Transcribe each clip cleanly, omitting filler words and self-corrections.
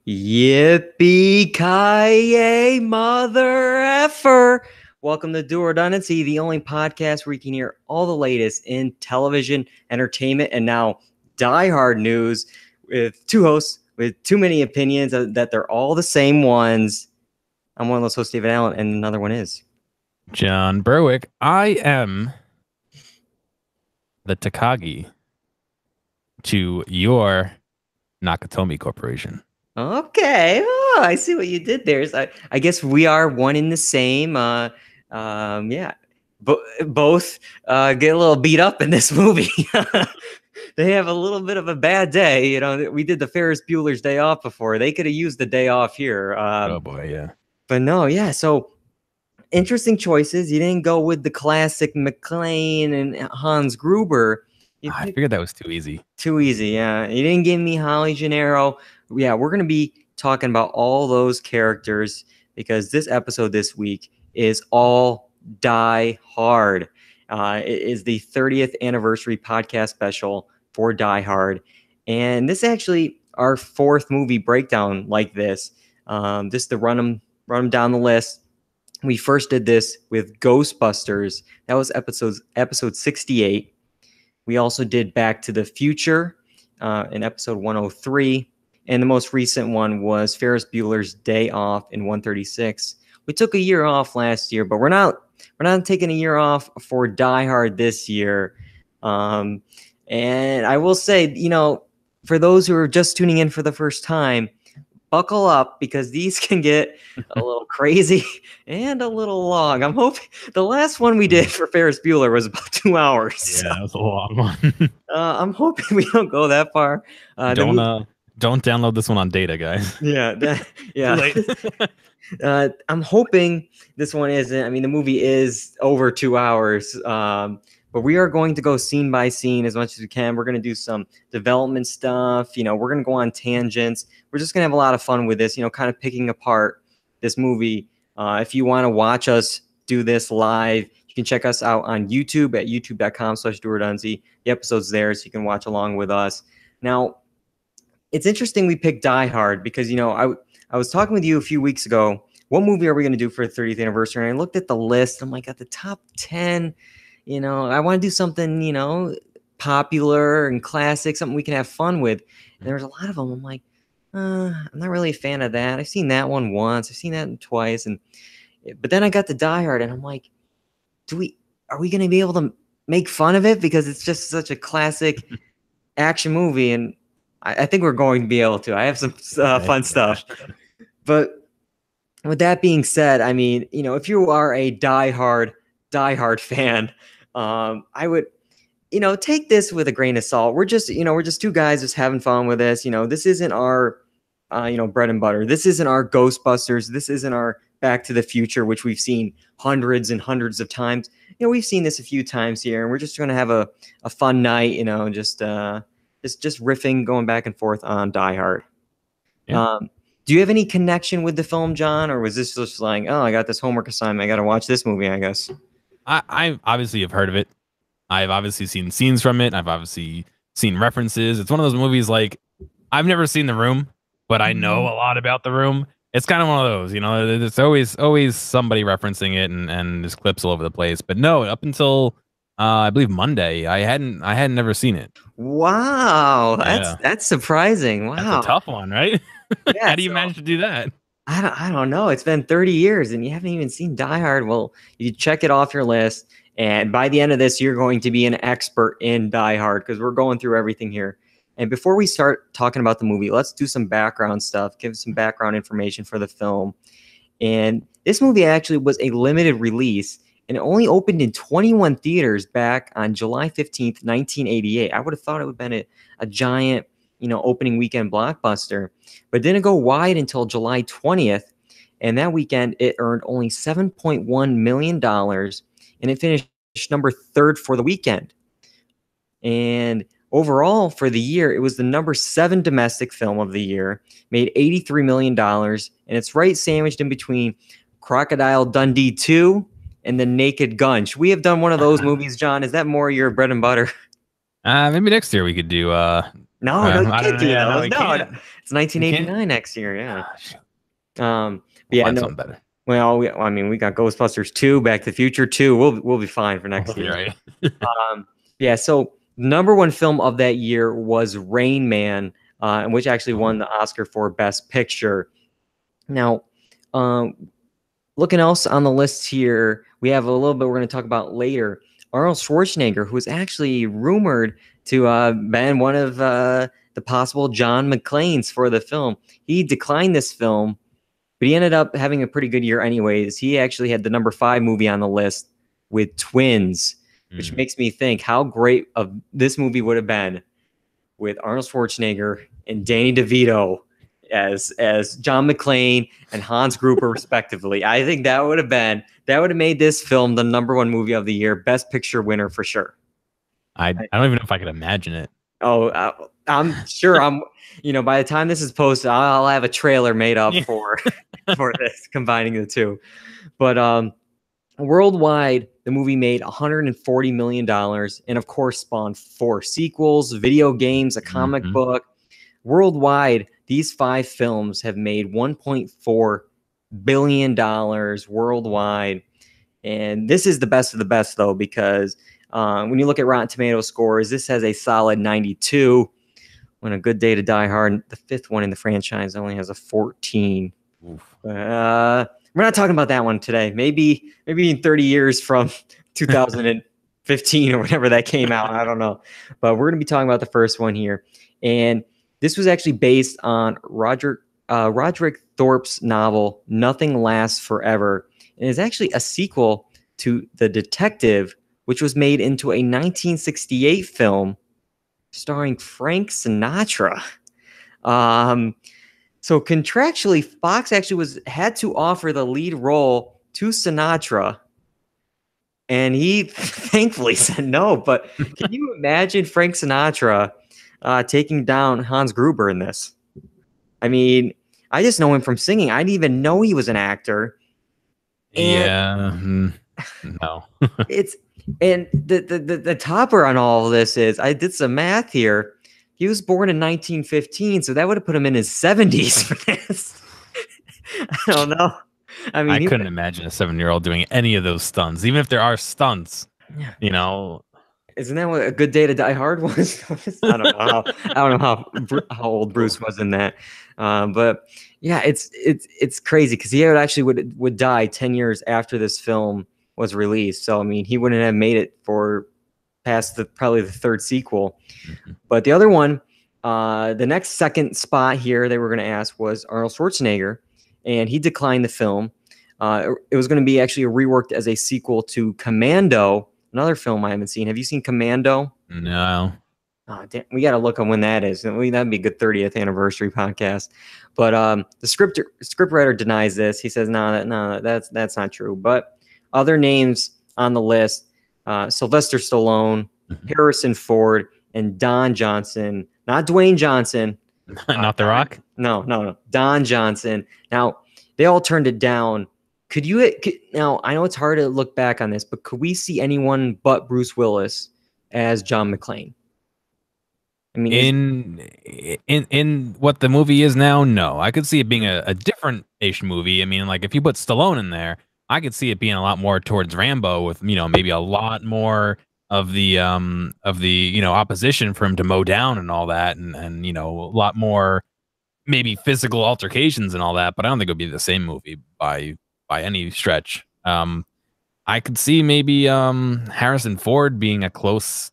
Yippee-ki-yay, mother effer! Welcome to Dual Redundancy, the only podcast where you can hear all the latest in television, entertainment, and now die-hard news with two hosts with too many opinions that they're all the same ones. I'm one of those hosts, David Allen, and another one is John Berwick. I am the Takagi to your Nakatomi Corporation. Okay. Oh, I see what you did there. I guess we are one in the same. Yeah. Both get a little beat up in this movie. They have a little bit of a bad day. You know, we did the Ferris Bueller's Day Off before. They could have used the day off here. Oh boy, yeah. But no, yeah. So interesting choices. You didn't go with the classic McClane and Hans Gruber. I figured that was too easy. Too easy, yeah. You didn't give me Holly Gennaro. Yeah, we're going to be talking about all those characters because this episode this week is all Die Hard. It is the 30th anniversary podcast special for Die Hard. And this is actually our fourth movie breakdown like this. Just to run them down the list. We first did this with Ghostbusters. That was episode 68. We also did Back to the Future in episode 103. And the most recent one was Ferris Bueller's Day Off in 136. We took a year off last year, but we're not taking a year off for Die Hard this year. And I will say, you know, for those who are just tuning in for the first time, buckle up because these can get a little crazy and a little long. I'm hoping the last one we did for Ferris Bueller was about 2 hours. Yeah, that was a long one. I'm hoping we don't go that far. Don't download this one on data, guys. Yeah, I'm hoping this one isn't. I mean, the movie is over 2 hours. But we are going to go scene by scene as much as we can. We're going to do some development stuff. You know, we're going to go on tangents. We're just going to have a lot of fun with this, you know, kind of picking apart this movie. If you want to watch us do this live, you can check us out on YouTube at youtube.com/dualredundancy. The episode's there, so you can watch along with us. Now, it's interesting we picked Die Hard because, you know, I was talking with you a few weeks ago. What movie are we going to do for the 30th anniversary? And I looked at the list. I'm like, at the top 10, you know, I want to do something, you know, popular and classic, something we can have fun with. And there was a lot of them. I'm like, I'm not really a fan of that. I've seen that one once. I've seen that twice. But then I got to Die Hard and I'm like, are we going to be able to make fun of it? Because it's just such a classic action movie. And I think we're going to be able to. I have some fun stuff. But with that being said, I mean, you know, if you are a Die Hard fan, I would, you know, take this with a grain of salt. We're just two guys just having fun with this. You know, this isn't our, you know, bread and butter. This isn't our Ghostbusters. This isn't our Back to the Future, which we've seen hundreds and hundreds of times. You know, we've seen this a few times here, and we're just going to have a fun night. You know, just riffing, going back and forth on Die Hard. Yeah. Do you have any connection with the film, John, or was this just like, oh, I got this homework assignment, I got to watch this movie, I guess? I obviously have heard of it. I've obviously seen scenes from it. I've obviously seen references. It's one of those movies like I've never seen The Room, but I know a lot about The Room. It's kind of one of those, you know, it's always somebody referencing it and there's clips all over the place. But no, up until I believe Monday, I hadn't never seen it. Wow, that's surprising. Wow, that's a tough one, right? Yeah, how do you manage to do that? I don't know. It's been 30 years and you haven't even seen Die Hard. Well, you check it off your list. And by the end of this, you're going to be an expert in Die Hard because we're going through everything here. And before we start talking about the movie, let's do some background stuff, give some background information for the film. And this movie actually was a limited release and it only opened in 21 theaters back on July 15th, 1988. I would have thought it would have been a giant, you know, opening weekend blockbuster, but it didn't go wide until July 20th. And that weekend, it earned only $7.1 million, and it finished number 3rd for the weekend. And overall, for the year, it was the number 7 domestic film of the year, made $83 million, and it's right sandwiched in between Crocodile Dundee 2 and The Naked Gun. Should we have done one of those movies, John? Is that more your bread and butter? Maybe next year we could do No, no, you I can't don't know. do Yeah, no, those. we No, can't. it's 1989 next year. Yeah. Gosh, But we'll yeah, find no. something better. Well, I mean, we got Ghostbusters 2, Back to the Future 2. We'll be fine for next You're year. right. Yeah. So number one film of that year was Rain Man, which actually won the Oscar for Best Picture. Now, um, looking else on the list here, we have a little bit we're going to talk about later. Arnold Schwarzenegger, who was actually rumored to been one of the possible John McClanes for the film. He declined this film, but he ended up having a pretty good year anyways. He actually had the number 5 movie on the list with Twins, which makes me think how great of this movie would have been with Arnold Schwarzenegger and Danny DeVito as John McClane and Hans Gruber respectively. I think that would have made this film the number 1 movie of the year, Best Picture winner for sure. I don't even know if I could imagine it. Oh, I'm sure by the time this is posted, I'll have a trailer made up for this, combining the two. But worldwide, the movie made $140 million and, of course, spawned 4 sequels, video games, a comic book. Worldwide, these 5 films have made $1.4 billion worldwide. And this is the best of the best, though, because when you look at Rotten Tomatoes scores, this has a solid 92. When A Good Day to Die Hard, the 5th one in the franchise, only has a 14. We're not talking about that one today. Maybe in 30 years from 2015 or whenever that came out. I don't know. But we're going to be talking about the first one here. And this was actually based on Roderick Thorpe's novel, Nothing Lasts Forever. And it's actually a sequel to The Detective, which was made into a 1968 film starring Frank Sinatra. So contractually, Fox actually had to offer the lead role to Sinatra, and he thankfully said no. But can you imagine Frank Sinatra taking down Hans Gruber in this? I mean, I just know him from singing. I didn't even know he was an actor. And no. And the topper on all of this is, I did some math here. He was born in 1915, so that would have put him in his 70s for this. I don't know. I mean, I couldn't imagine a 7-year-old doing any of those stunts, even if there are stunts. You know, isn't that what A Good Day to Die Hard was? I don't know how old Bruce was in that. But yeah, it's crazy because he would die 10 years after this film was released. So I mean, he wouldn't have made it for past probably the 3rd sequel. But the other one, the next second spot here they were going to ask was Arnold Schwarzenegger, and he declined the film. It was going to be actually reworked as a sequel to Commando, another film I haven't seen. Have you seen Commando? No. Oh, damn, we got to look on when that is. That'd be a good 30th anniversary podcast. But the scriptwriter denies this. He says, no, that's not true. But other names on the list, Sylvester Stallone, Harrison Ford, and Don Johnson. Not Dwayne Johnson. Not The Rock? No. Don Johnson. Now, they all turned it down. Now, I know it's hard to look back on this, but could we see anyone but Bruce Willis as John McClane? I mean, in what the movie is now, no. I could see it being a different-ish movie. I mean, like if you put Stallone in there, I could see it being a lot more towards Rambo with, maybe a lot more of the opposition for him to mow down and all that, and a lot more maybe physical altercations and all that. But I don't think it would be the same movie by any stretch. I could see maybe Harrison Ford being a close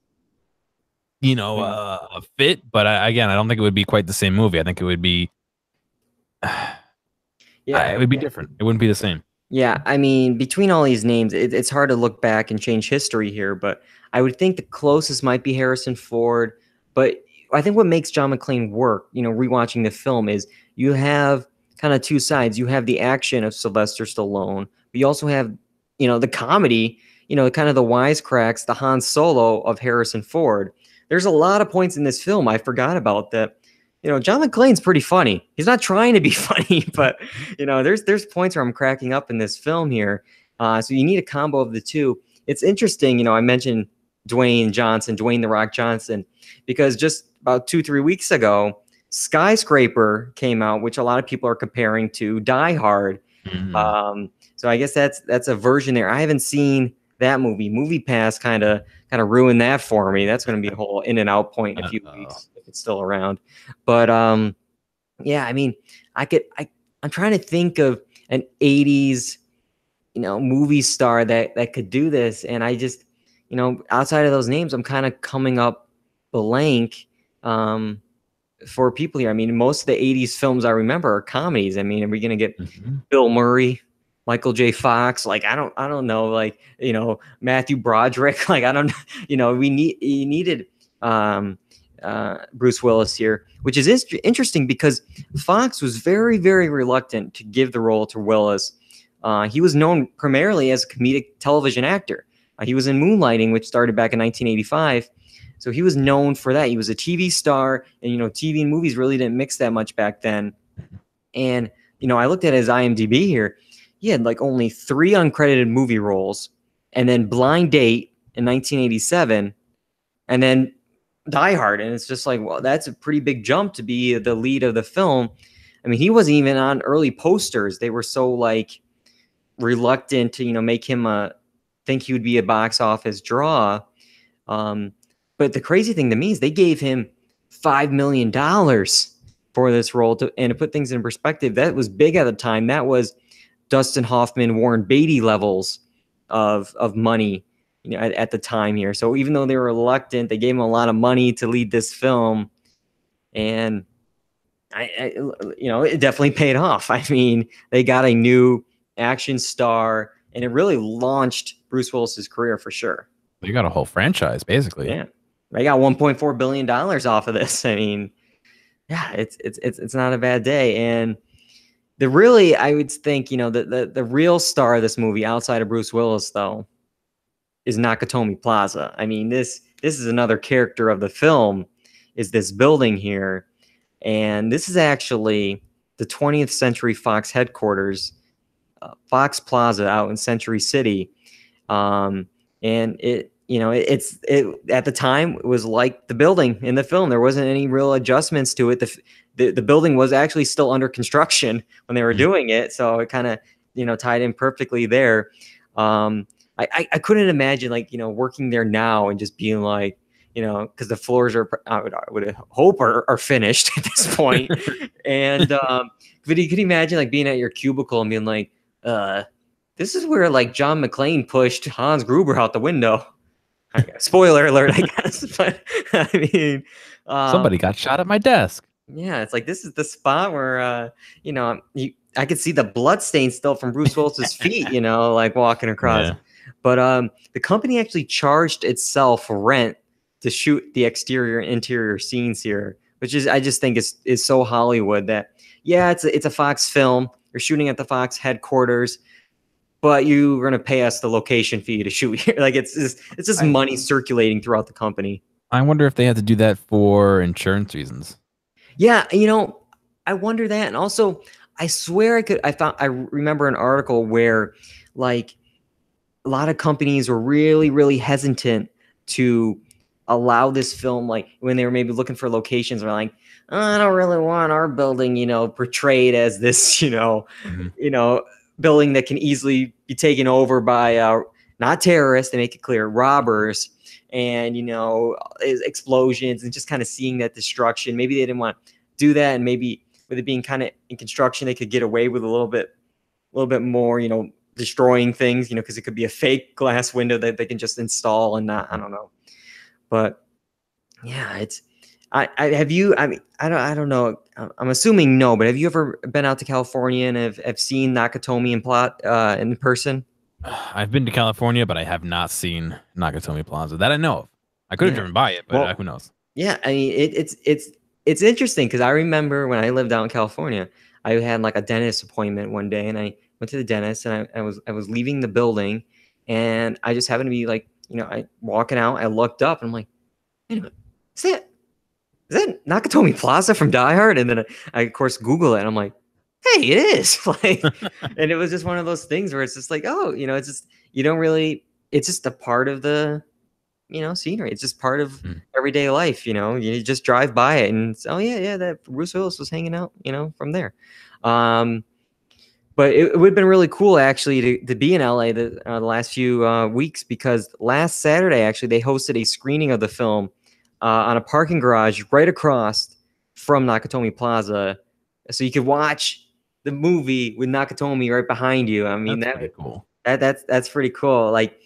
a fit, but again, I don't think it would be quite the same movie. I think it would be it would be different. It wouldn't be the same. Yeah, I mean, between all these names, it's hard to look back and change history here, but I would think the closest might be Harrison Ford. But I think what makes John McClane work, rewatching the film, is you have kind of two sides. You have the action of Sylvester Stallone, but you also have, the comedy, kind of the wisecracks, the Han Solo of Harrison Ford. There's a lot of points in this film I forgot about that. John McClane's pretty funny. He's not trying to be funny, but there's points where I'm cracking up in this film here. So you need a combo of the two. It's interesting, I mentioned Dwayne The Rock Johnson, because just about 2-3 weeks ago, Skyscraper came out, which a lot of people are comparing to Die Hard. So I guess that's a version there. I haven't seen that movie. MoviePass kind of ruined that for me. That's going to be a whole in and out point in a few weeks if it's still around. But yeah, I mean, I'm trying to think of an 80s, movie star that could do this, and I just, outside of those names, I'm kind of coming up blank for people here. I mean, most of the 80s films I remember are comedies. I mean, are we going to get Bill Murray, Michael J. Fox? Like, I don't know, like, Matthew Broderick. Like, I don't, you needed Bruce Willis here, which is interesting because Fox was very, very reluctant to give the role to Willis. He was known primarily as a comedic television actor. He was in Moonlighting, which started back in 1985. So he was known for that. He was a TV star, and TV and movies really didn't mix that much back then. And I looked at his IMDb here. He had like only 3 uncredited movie roles, and then Blind Date in 1987, and then Die Hard. And it's just like, well, that's a pretty big jump to be the lead of the film. I mean, he wasn't even on early posters. They were so like reluctant to make him think he would be a box office draw. But the crazy thing to me is they gave him $5 million for this role. And to put things in perspective, that was big at the time. That was Dustin Hoffman, Warren Beatty levels of money, at the time here. So even though they were reluctant, they gave him a lot of money to lead this film, and it definitely paid off. I mean, they got a new action star, and it really launched Bruce Willis's career for sure. You got a whole franchise, basically. Yeah, they got $1.4 billion off of this. I mean, yeah, it's not a bad day. And I would think, the real star of this movie outside of Bruce Willis, though, is Nakatomi Plaza. I mean, this is another character of the film, is this building here. And this is actually the 20th Century Fox headquarters, Fox Plaza out in Century City. And it at the time, it was like the building in the film. There wasn't any real adjustments to it. The building was actually still under construction when they were doing it. So it kind of, tied in perfectly there. I couldn't imagine working there now and just being like, because the floors I would hope are finished at this point. And but you could imagine being at your cubicle and being like, this is where John McClane pushed Hans Gruber out the window. Spoiler alert, I guess. But I mean, somebody got shot at my desk. Yeah, it's like this is the spot where I could see the blood stain still from Bruce Willis's feet, walking across. Yeah. But the company actually charged itself rent to shoot the exterior and interior scenes here, which is, I just think is so Hollywood that, yeah, it's a Fox film. You're shooting at the Fox headquarters, but you're going to pay us the location fee to shoot here. It's just money circulating throughout the company. I wonder if they had to do that for insurance reasons. Yeah, I wonder that. And also, I swear I remember an article where a lot of companies were really, really hesitant to allow this film, when they were maybe looking for locations, they're like, oh, I don't really want our building, portrayed as this, building that can easily be taken over by not terrorists, they make it clear, robbers, and explosions, and just kind of seeing that destruction. Maybe they didn't want to do that, and maybe with it being kind of in construction, they could get away with a little bit more, destroying things, because it could be a fake glass window that they can just install and not, I don't know. But yeah, I don't know. I'm assuming no, but have you ever been out to California and have seen Nakatomi and Plot in person? I've been to California, but I have not seen Nakatomi Plaza that I know of. I could have driven by it, but who knows? Yeah, I mean it's interesting because I remember when I lived out in California, I had a dentist appointment one day, and I went to the dentist, and I was leaving the building, and I just happened to be I walking out. I looked up, and I'm like, wait a minute, is that Nakatomi Plaza from Die Hard? And then I of course Google it, and I'm like, hey, it is. And it was just one of those things where it's just oh, it's just, you don't really, it's just a part of the scenery. It's just part of everyday life. You just drive by it and oh yeah, that Bruce Willis was hanging out, from there. But it would have been really cool actually to be in LA the last few weeks, because last Saturday actually they hosted a screening of the film on a parking garage right across from Nakatomi Plaza, so you could watch the movie with Nakatomi right behind you. I mean, that's pretty cool. That's pretty cool. Like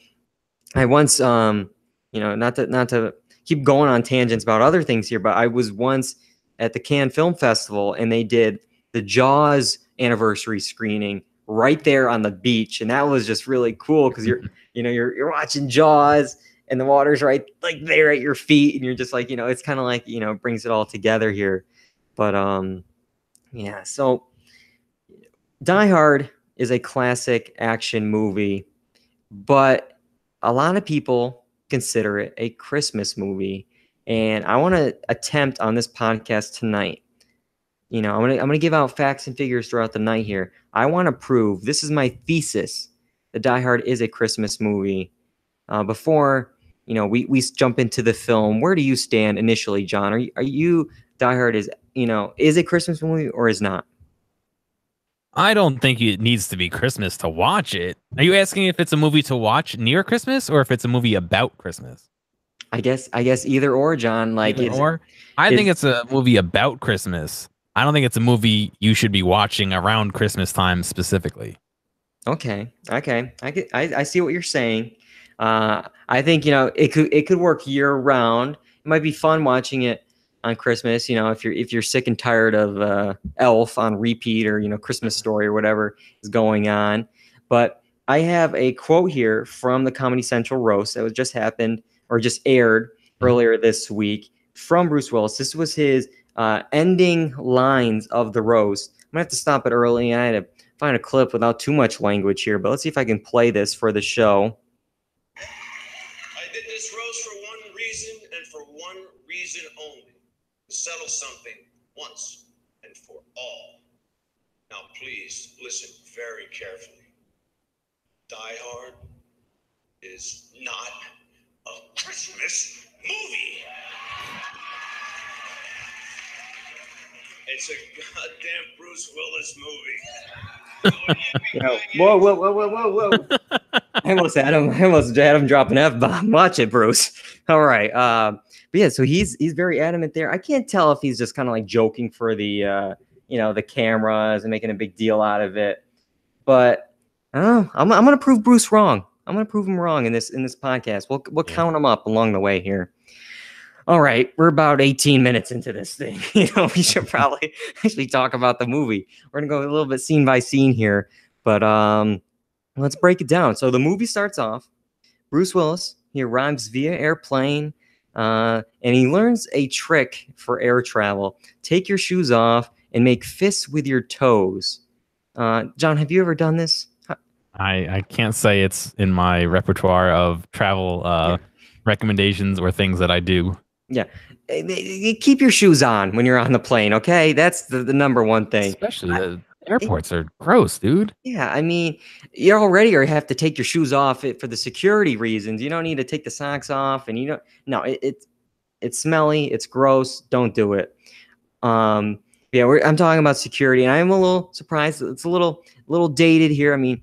I once not to keep going on tangents about other things here, but I was once at the Cannes Film Festival and they did the Jaws anniversary screening right there on the beach, and that was just really cool because you're watching Jaws and the water's right like there at your feet, and you're just like, it's kind of like, brings it all together here. But yeah, so Die Hard is a classic action movie, but a lot of people consider it a Christmas movie, and I want to attempt on this podcast tonight. I'm gonna give out facts and figures throughout the night here. I want to prove, this is my thesis, that Die Hard is a Christmas movie. Before we jump into the film, where do you stand initially, John? Are you Die Hard is a Christmas movie or is not? I don't think it needs to be Christmas to watch it. Are you asking if it's a movie to watch near Christmas or if it's a movie about Christmas? I guess either or, John. Like either or. I think it's a movie about Christmas. I don't think it's a movie you should be watching around Christmas time specifically. Okay. I see what you're saying. I think it could work year round. It might be fun watching it on Christmas. If you're sick and tired of Elf on repeat, or Christmas Story or whatever is going on. But I have a quote here from the Comedy Central roast that was just happened or just aired earlier this week from Bruce Willis. This was his ending lines of the roast. I'm gonna have to stop it early. I had to find a clip without too much language here, but let's see if I can play this for the show. I did this roast for one reason and for one reason only: to settle something once and for all. Now please listen very carefully. Die Hard is not a Christmas movie. It's a goddamn Bruce Willis movie. Whoa. I almost had him drop an F-bomb. Watch it, Bruce. All right. But yeah, so he's very adamant there. I can't tell if he's just kind of like joking for the the cameras and making a big deal out of it. But I don't know. I'm gonna prove Bruce wrong. I'm gonna prove him wrong in this podcast. We'll count him up along the way here. All right, we're about 18 minutes into this thing. We should probably actually talk about the movie. We're gonna go a little bit scene by scene here, but let's break it down. So the movie starts off. Bruce Willis, he arrives via airplane, and he learns a trick for air travel. Take your shoes off and make fists with your toes. John, have you ever done this? I can't say it's in my repertoire of travel recommendations or things that I do. Yeah. Keep your shoes on when you're on the plane, okay? That's the number one thing. Especially the airports are gross, dude. Yeah, I mean, you already have to take your shoes off for the security reasons. You don't need to take the socks off, and it's smelly, it's gross. Don't do it. I'm talking about security, and I'm a little surprised. It's a little dated here. I mean,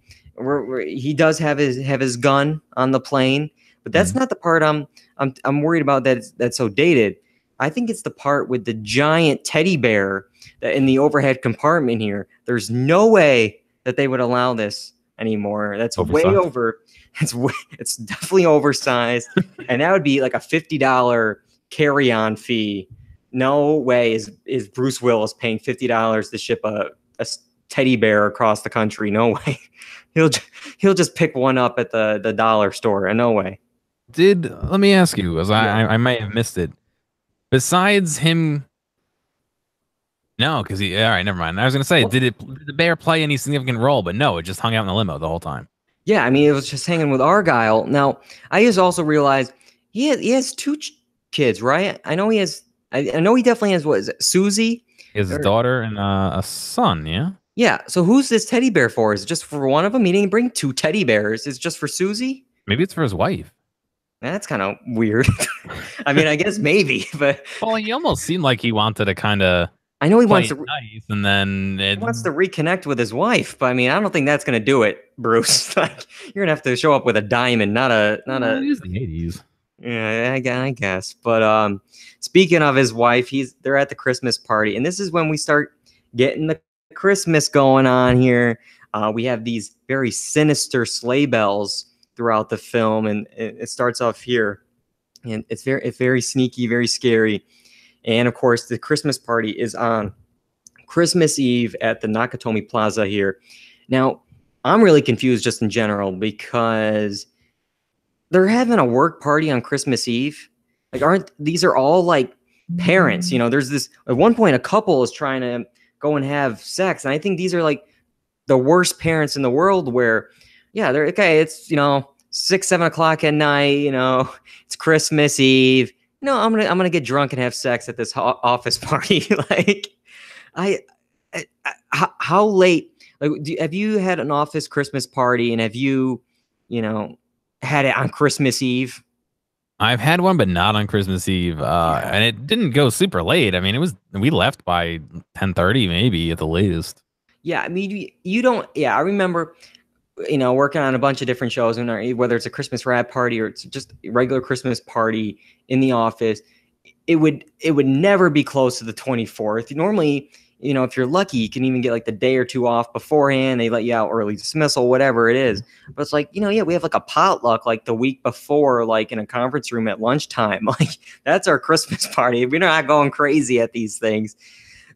he does have his gun on the plane, but that's not the part I'm worried about that's so dated. I think it's the part with the giant teddy bear in the overhead compartment here. There's no way that they would allow this anymore. That's oversized. Way over. It's definitely oversized, and that would be like a $50 carry-on fee. No way is Bruce Willis paying $50 to ship a teddy bear across the country. No way. He'll just pick one up at the dollar store. No way. Let me ask you, as I might have missed it. Besides him, no, because all right, never mind. I was gonna say, did the bear play any significant role? But no, it just hung out in the limo the whole time. Yeah, I mean, it was just hanging with Argyle. Now, I just also realized he has two kids, right? I know he has. I know he definitely has. What is it, Susie? His daughter and a son. Yeah. Yeah. So who's this teddy bear for? Is it just for one of them? He didn't bring two teddy bears. It's just for Susie. Maybe it's for his wife. That's kind of weird. I mean, I guess maybe, but Well, he almost seemed like he wanted to kind of I know he play wants it to. nice, and then He wants to reconnect with his wife, but I mean, I don't think that's going to do it, Bruce. Like, you're gonna have to show up with a diamond, not a. it is the 80s. Yeah, I guess. But speaking of his wife, they're at the Christmas party, and this is when we start getting the Christmas going on here. We have these very sinister sleigh bells throughout the film, and it starts off here, and it's very sneaky, very scary. And of course, the Christmas party is on Christmas Eve at the Nakatomi Plaza here. Now, I'm really confused just in general because they're having a work party on Christmas Eve. Like, these are all like parents? You know, there's this at one point a couple is trying to go and have sex, and I think these are like the worst parents in the world. Where, yeah, they're okay. It's 6, 7 o'clock at night. It's Christmas Eve. I'm gonna get drunk and have sex at this office party. Like, how late? Like, have you had an office Christmas party, and have you had it on Christmas Eve? I've had one, but not on Christmas Eve. And it didn't go super late. I mean, we left by 10:30 maybe at the latest. Yeah, I mean, you don't. Yeah, I remember, working on a bunch of different shows, and whether it's a Christmas wrap party or it's just a regular Christmas party in the office, it would never be close to the 24th. Normally, if you're lucky, you can even get like the day or two off beforehand. They let you out early dismissal, whatever it is. But it's like, yeah, we have like a potluck like the week before, like in a conference room at lunchtime. Like, that's our Christmas party. We're not going crazy at these things.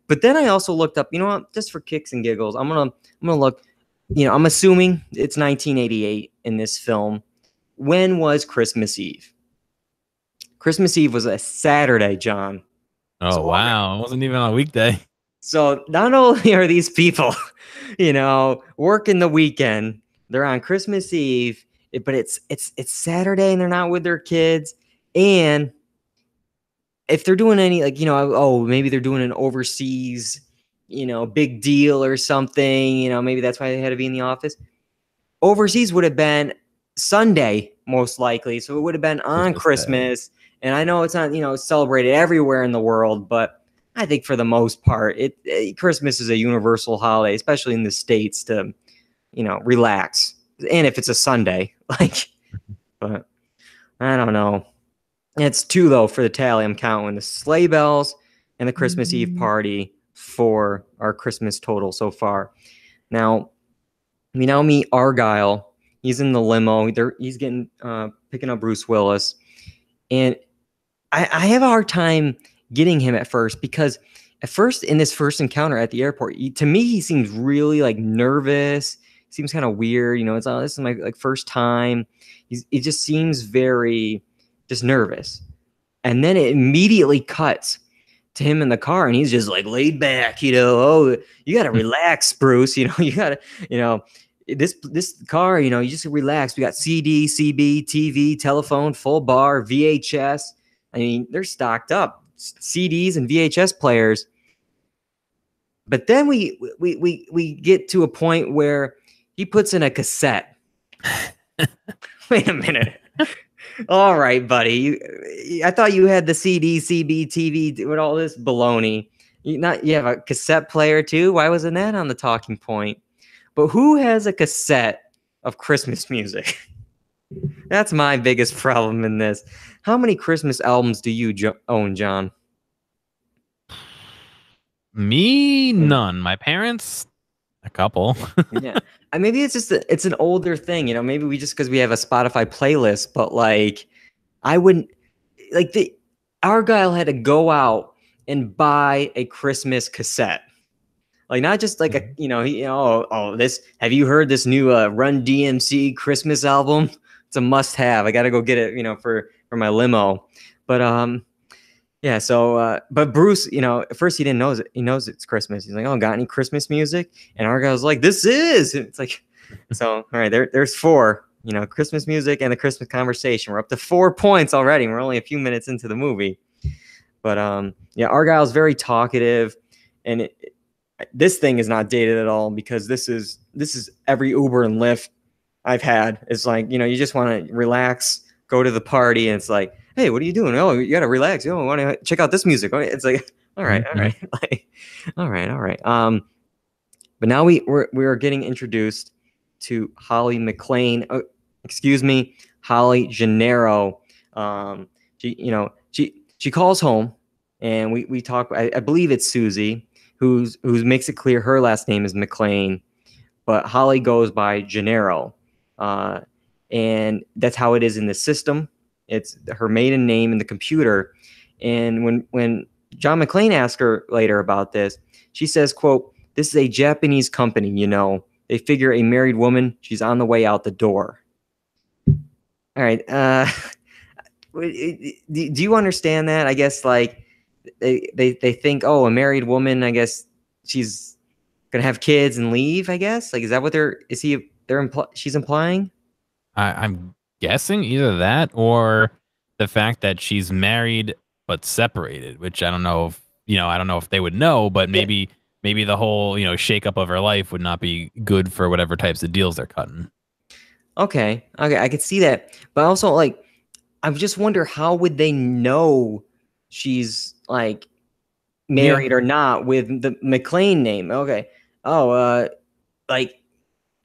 But then I also looked up, just for kicks and giggles, I'm gonna look. I'm assuming it's 1988 in this film. When was Christmas Eve? Christmas Eve was a Saturday, John. Oh, wow. It wasn't even on a weekday. So not only are these people, working the weekend, they're on Christmas Eve, but it's Saturday and they're not with their kids. And if they're doing any, like, maybe they're doing an overseas, big deal or something, maybe that's why they had to be in the office. Overseas would have been Sunday, most likely. So it would have been on Christmas. And I know it's not, it's celebrated everywhere in the world, but I think for the most part, Christmas is a universal holiday, especially in the States, to, relax. And if it's a Sunday, like, but I don't know. It's 2 though for the tally. I'm counting the sleigh bells and the Christmas Eve party for our Christmas total so far. Now, we now meet Argyle. He's in the limo. He's getting picking up Bruce Willis, and I have a hard time getting him at first, because at first in this first encounter at the airport, to me he seems really like nervous. He seems kind of weird. It's this is my like first time. He just seems very just nervous, and then it immediately cuts to him in the car, and he's just like laid back. Oh, you gotta relax, Bruce. You gotta this car. You just relax. We got CD, CB, TV, telephone, full bar, VHS. I mean, they're stocked up. CDs and VHS players. But then we get to a point where he puts in a cassette. Wait a minute. All right, buddy. I thought you had the CD, CB, TV with all this baloney. You have a cassette player too? Why wasn't that on the talking point? But who has a cassette of Christmas music? That's my biggest problem in this. How many Christmas albums do you own, John? Me, none. My parents, a couple. Yeah, maybe it's just it's an older thing. Maybe because we have a Spotify playlist. But like, I wouldn't like Argyle had to go out and buy a Christmas cassette. Like, not just like this. Have you heard this new Run DMC Christmas album? It's a must-have. I got to go get it, for my limo. But yeah. So, but Bruce, at first he didn't know it. He knows it's Christmas. He's like, "Oh, got any Christmas music?" And Argyle's like, "This is." And it's like, so all right, there's 4. Christmas music and the Christmas conversation. We're up to 4 points already. We're only a few minutes into the movie. But yeah, Argyle's very talkative, and this thing is not dated at all, because this is every Uber and Lyft I've had. It's like, you just want to relax go to the party, and it's like, hey, what are you doing? Oh, you gotta relax. Oh, want to check out this music? Oh, it's like, all right, like, all right. But now we're getting introduced to Holly McClane. Excuse me, Holly Gennaro. She calls home, and we talk. I believe it's Susie, who makes it clear her last name is McClane, but Holly goes by Gennaro, and that's how it is in the system. It's her maiden name in the computer. And when John McClane asks her later about this, she says, quote, "This is a Japanese company, you know. They figure a married woman, she's on the way out the door." All right. Do you understand that? I guess like they think, oh, a married woman, I guess she's gonna have kids and leave, I guess. Like, is that what she's implying? I'm guessing either that or the fact that she's married but separated, which I don't know if they would know, but maybe the whole, shakeup of her life would not be good for whatever types of deals they're cutting. Okay, I could see that. But also, like, I just wonder, how would they know she's like married or not with the McClane name? Okay. Oh, like,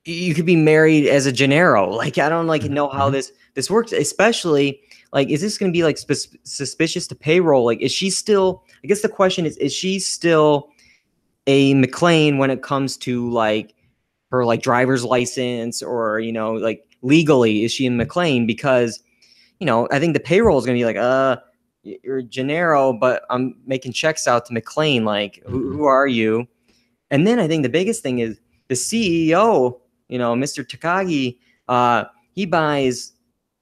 you could be married as a Gennaro. Like, I don't know how this works, especially like, is this going to be like suspicious to payroll? Like, is she still, I guess the question is she still a McClane when it comes to like her like driver's license, or, like legally, is she in McClane? Because, I think the payroll is going to be like, you're Gennaro, but I'm making checks out to McClane. Like, who are you? And then I think the biggest thing is the CEO, Mr. Takagi, he buys,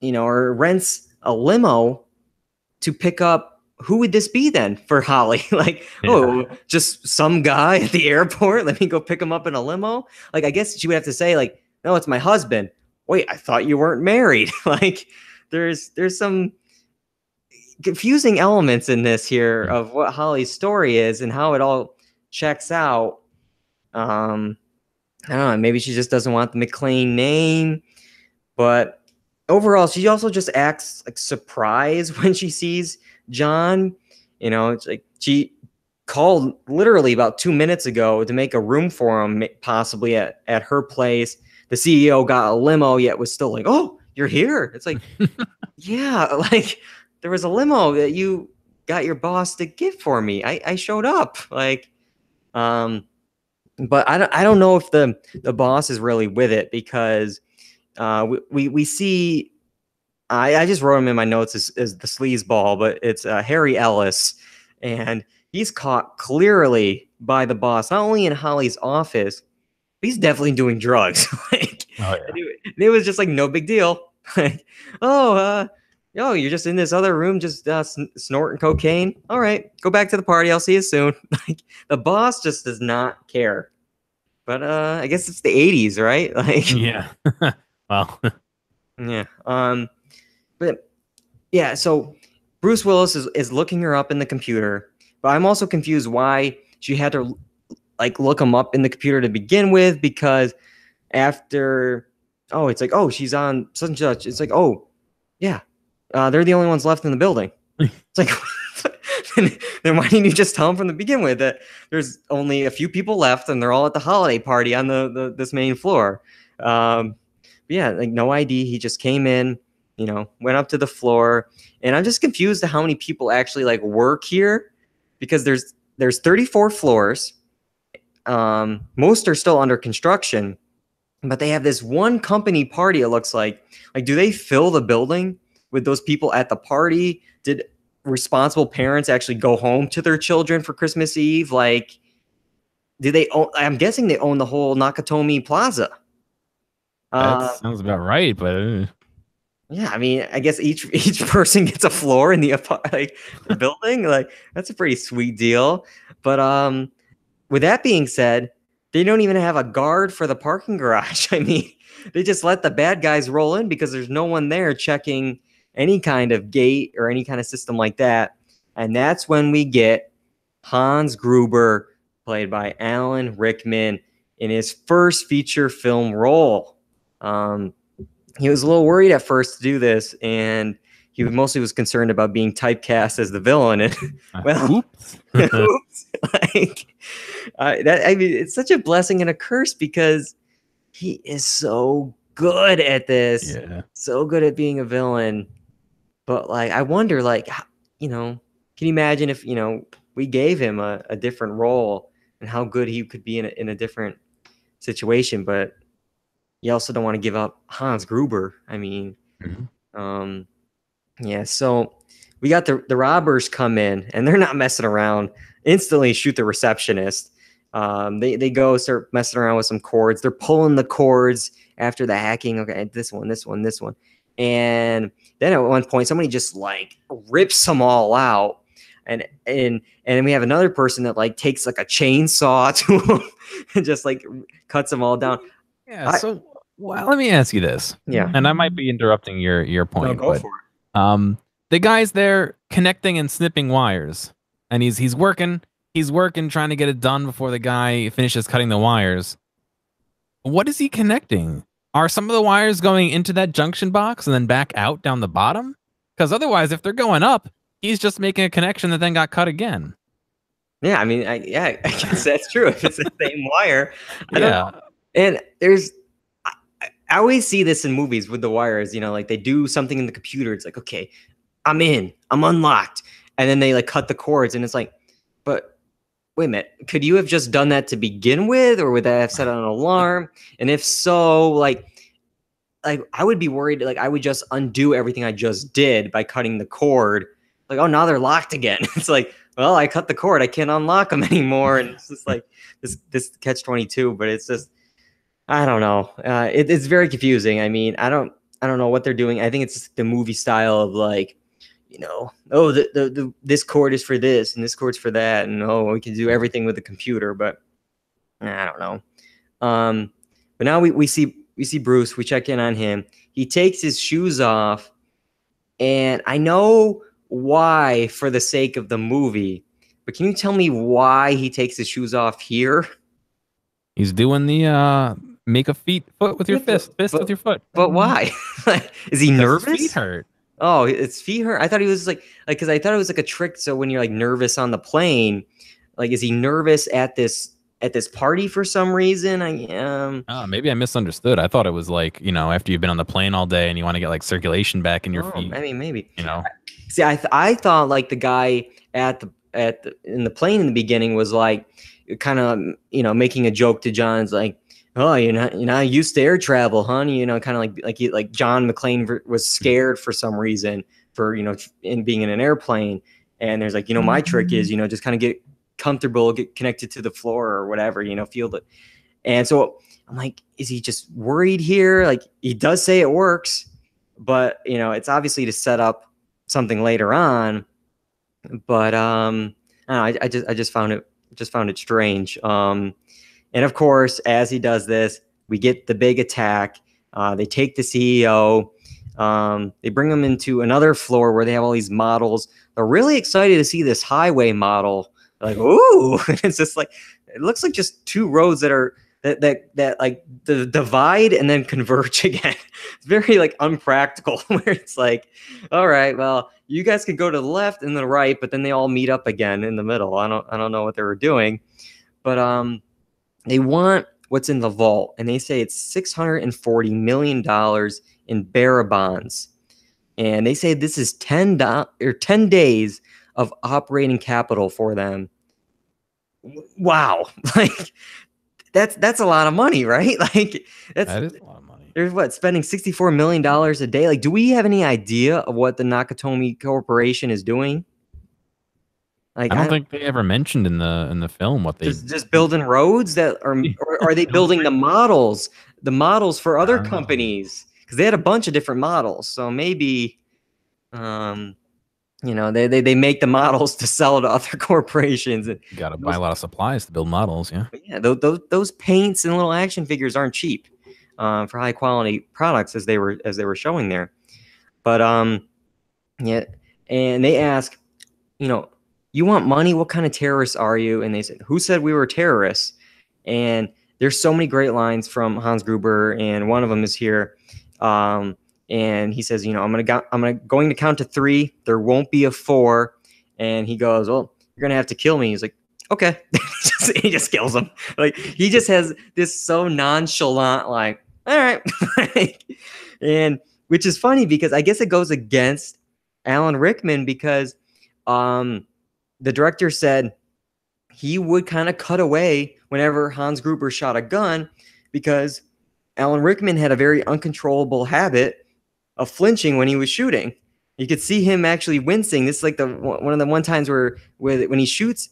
or rents a limo to pick up. Who would this be then for Holly? Like, oh, just some guy at the airport. Let me go pick him up in a limo. Like, I guess she would have to say, like, no, it's my husband. Wait, I thought you weren't married. Like, there's some confusing elements in this here of what Holly's story is and how it all checks out. I don't know. Maybe she just doesn't want the McClane name, but overall, she also just acts like surprised when she sees John. It's like she called literally about 2 minutes ago to make a room for him, possibly at her place. The CEO got a limo, yet was still like, "Oh, you're here." It's like, yeah, like there was a limo that you got your boss to get for me. I showed up, like, but I don't know if the boss is really with it, because we see, I just wrote him in my notes as the sleazeball, but it's Harry Ellis, and he's caught clearly by the boss, not only in Holly's office, but he's definitely doing drugs. Like, it was just like no big deal. Like, you're just in this other room, just snorting cocaine. All right, go back to the party. I'll see you soon. Like, the boss just does not care. But I guess it's the 80s, right? Like, yeah. Well, yeah. But yeah, so Bruce Willis is looking her up in the computer, but I'm also confused why she had to like look him up in the computer to begin with, because after, it's like, oh, she's on such and such. It's like, oh, yeah, they're the only ones left in the building. It's like, then why didn't you just tell them from the begin with that there's only a few people left and they're all at the holiday party on this main floor? Yeah, like no ID. He just came in, went up to the floor, and I'm just confused to how many people actually like work here, because there's 34 floors. Most are still under construction, but they have this one company party. It looks like do they fill the building with those people at the party? Did responsible parents actually go home to their children for Christmas Eve? Like, do they own? I'm guessing they own the whole Nakatomi Plaza. That sounds about right, but yeah, I mean, I guess each person gets a floor in the building. Like, that's a pretty sweet deal. But with that being said, they don't even have a guard for the parking garage. I mean, they just let the bad guys roll in because there's no one there checking any kind of gate or any kind of system like that. And that's when we get Hans Gruber, played by Alan Rickman, in his first feature film role. he was a little worried at first to do this, and he mostly was concerned about being typecast as the villain. And well, Oops. oops. Like I mean, it's such a blessing and a curse because he is so good at this, so good at being a villain. But like, I wonder, like, you know, can you imagine if, you know, we gave him a different role and how good he could be in a different situation? But you also don't want to give up Hans Gruber. I mean, yeah. So we got the robbers come in, and they're not messing around. Instantly shoot the receptionist. They go start messing around with some cords. They're pulling the cords after the hacking. Okay, this one. And then at one point, somebody just like rips them all out. And we have another person that like takes like a chainsaw to them and just like cuts them all down. Yeah. So well, let me ask you this. Yeah. And I might be interrupting your point. No, go for it. The guy's there connecting and snipping wires, and he's working trying to get it done before the guy finishes cutting the wires. What is he connecting? Are some of the wires going into that junction box and then back out down the bottom? Because otherwise, if they're going up, he's just making a connection that then got cut again. Yeah, I mean, I guess that's true. If it's the same wire, I don't know. And I always see this in movies with the wires. You know, like they do something in the computer. It's like, okay, I'm unlocked, and then they like cut the cords, and it's like, but wait a minute, could you have just done that to begin with, or would that have set an alarm? And if so, like I would be worried, like I would just undo everything I just did by cutting the cord. Like, oh, now they're locked again. It's like, well, I cut the cord, I can't unlock them anymore. And it's just like this catch-22, but it's just, I don't know. It's very confusing. I mean, I don't know what they're doing. I think it's the movie style of like, you know, oh, this cord is for this and this cord's for that, and oh, we can do everything with the computer, but I don't know. But now we see Bruce. We check in on him. He takes his shoes off, and I know why for the sake of the movie, but can you tell me why he takes his shoes off here? He's doing the make a foot with your fist with your foot. But why? Is he nervous? His feet hurt. Oh, his feet hurt. I thought he was like because I thought it was like a trick. So when you're like nervous on the plane, like is he nervous at this party for some reason? Maybe I misunderstood. I thought it was like, you know, after you've been on the plane all day and you want to get like circulation back in your feet. I mean, maybe. You know. See, I thought like the guy in the plane in the beginning was like kind of, you know, making a joke to John's like, oh, you're not used to air travel, honey. You know, kind of like John McClane was scared for some reason for, you know, in being in an airplane. And there's like, you know, my trick is, you know, just kind of get comfortable, get connected to the floor or whatever, you know, feel it. And so I'm like, is he just worried here? Like he does say it works, but you know, it's obviously to set up something later on. But I don't know, I just found it strange. And of course, as he does this, we get the big attack. They take the CEO. They bring him into another floor where they have all these models. They're really excited to see this highway model. They're like, ooh, it's just like, it looks like just two roads that like the divide and then converge again. It's very like unpractical where it's like, all right, well, you guys can go to the left and the right, but then they all meet up again in the middle. I don't know what they were doing, but they want what's in the vault, and they say it's $640 million in bearer bonds, and they say this is 10 days of operating capital for them. Wow, like that's a lot of money, right? Like that is a lot of money. They're spending $64 million a day. Like, do we have any idea of what the Nakatomi Corporation is doing? Like, I don't think they ever mentioned in the film what they just building roads that are, or are they building the models for other companies? Because they had a bunch of different models, so maybe, you know, they make the models to sell to other corporations. And you got to buy a lot of supplies to build models, yeah. Yeah, those paints and little action figures aren't cheap for high quality products as they were showing there. But yeah, and they ask, you know, you want money? What kind of terrorists are you? And they said, who said we were terrorists? And there's so many great lines from Hans Gruber, and one of them is here. And he says, I'm going to count to 3. There won't be a 4. And he goes, well, you're going to have to kill me. He's like, okay. He just kills him. Like, he just has this so nonchalant, like, all right. And which is funny because I guess it goes against Alan Rickman because the director said he would kind of cut away whenever Hans Gruber shot a gun because Alan Rickman had a very uncontrollable habit of flinching when he was shooting. You could see him actually wincing. This is like one of the times where when he shoots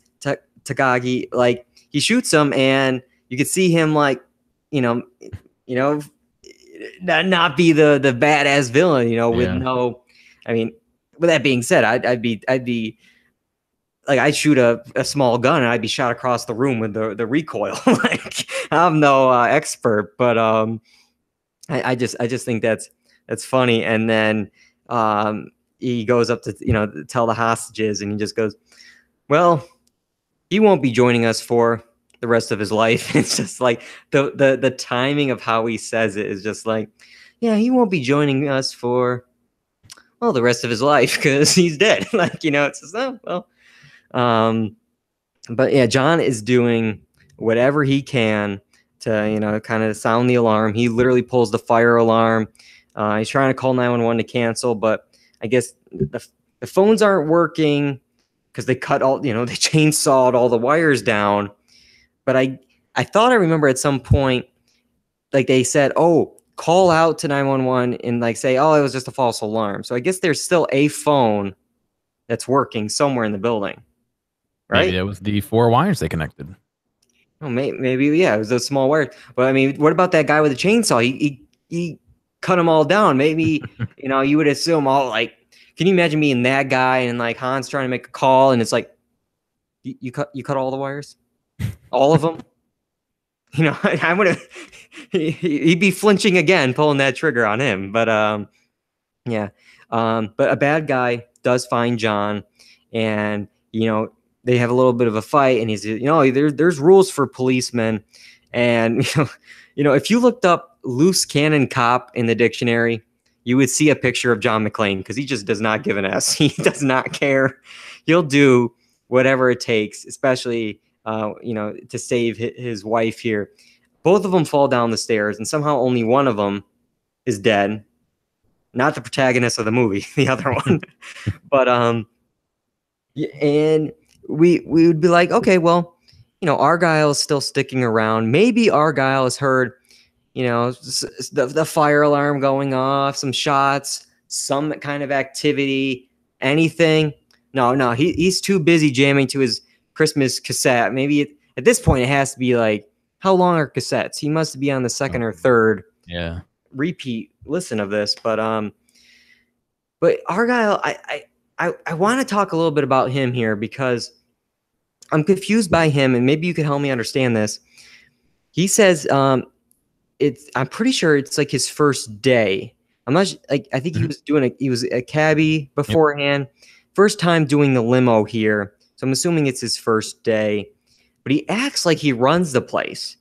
Takagi, like he shoots him and you could see him like, not be the badass villain, with no, I mean, with that being said, I'd be like, I'd shoot a small gun and I'd be shot across the room with the recoil. Like, I'm no expert, but I just think that's funny. And then he goes up to tell the hostages, and he just goes, well, he won't be joining us for the rest of his life. It's just like the timing of how he says it is just like, yeah, he won't be joining us for the rest of his life because he's dead. Like, it's just, oh well. But yeah, John is doing whatever he can to, kind of sound the alarm. He literally pulls the fire alarm. He's trying to call 911 to cancel, but I guess the phones aren't working because they cut all, they chainsawed all the wires down. But I thought I remember at some point, like they said, oh, call out to 911 and like say, oh, it was just a false alarm. So I guess there's still a phone that's working somewhere in the building. Right? Maybe that was the 4 wires they connected. Oh, maybe yeah, it was those small wires. But I mean, what about that guy with the chainsaw? He cut them all down. Maybe you would assume all like. Can you imagine being that guy and like Hans trying to make a call and it's like you cut all the wires, all of them? I would have. He'd be flinching again, pulling that trigger on him. But yeah. But a bad guy does find John, and they have a little bit of a fight, and he's, there's rules for policemen. And, if you looked up loose cannon cop in the dictionary, you would see a picture of John McClane because he just does not give an S. He does not care. He'll do whatever it takes, especially, to save his wife here. Both of them fall down the stairs, and somehow only one of them is dead. Not the protagonist of the movie, the other one. But, and we would be like, okay, well, Argyle is still sticking around. Maybe Argyle has heard, the fire alarm going off, some shots, some kind of activity, anything. No, he's too busy jamming to his Christmas cassette. Maybe at this point it has to be like, how long are cassettes? He must be on the second or third repeat listen of this. But Argyle, I want to talk a little bit about him here because I'm confused by him, and maybe you can help me understand this. He says I'm pretty sure it's like his first day. I'm not like, I think he was a cabbie beforehand. Yep. First time doing the limo here. So I'm assuming it's his first day. But he acts like he runs the place.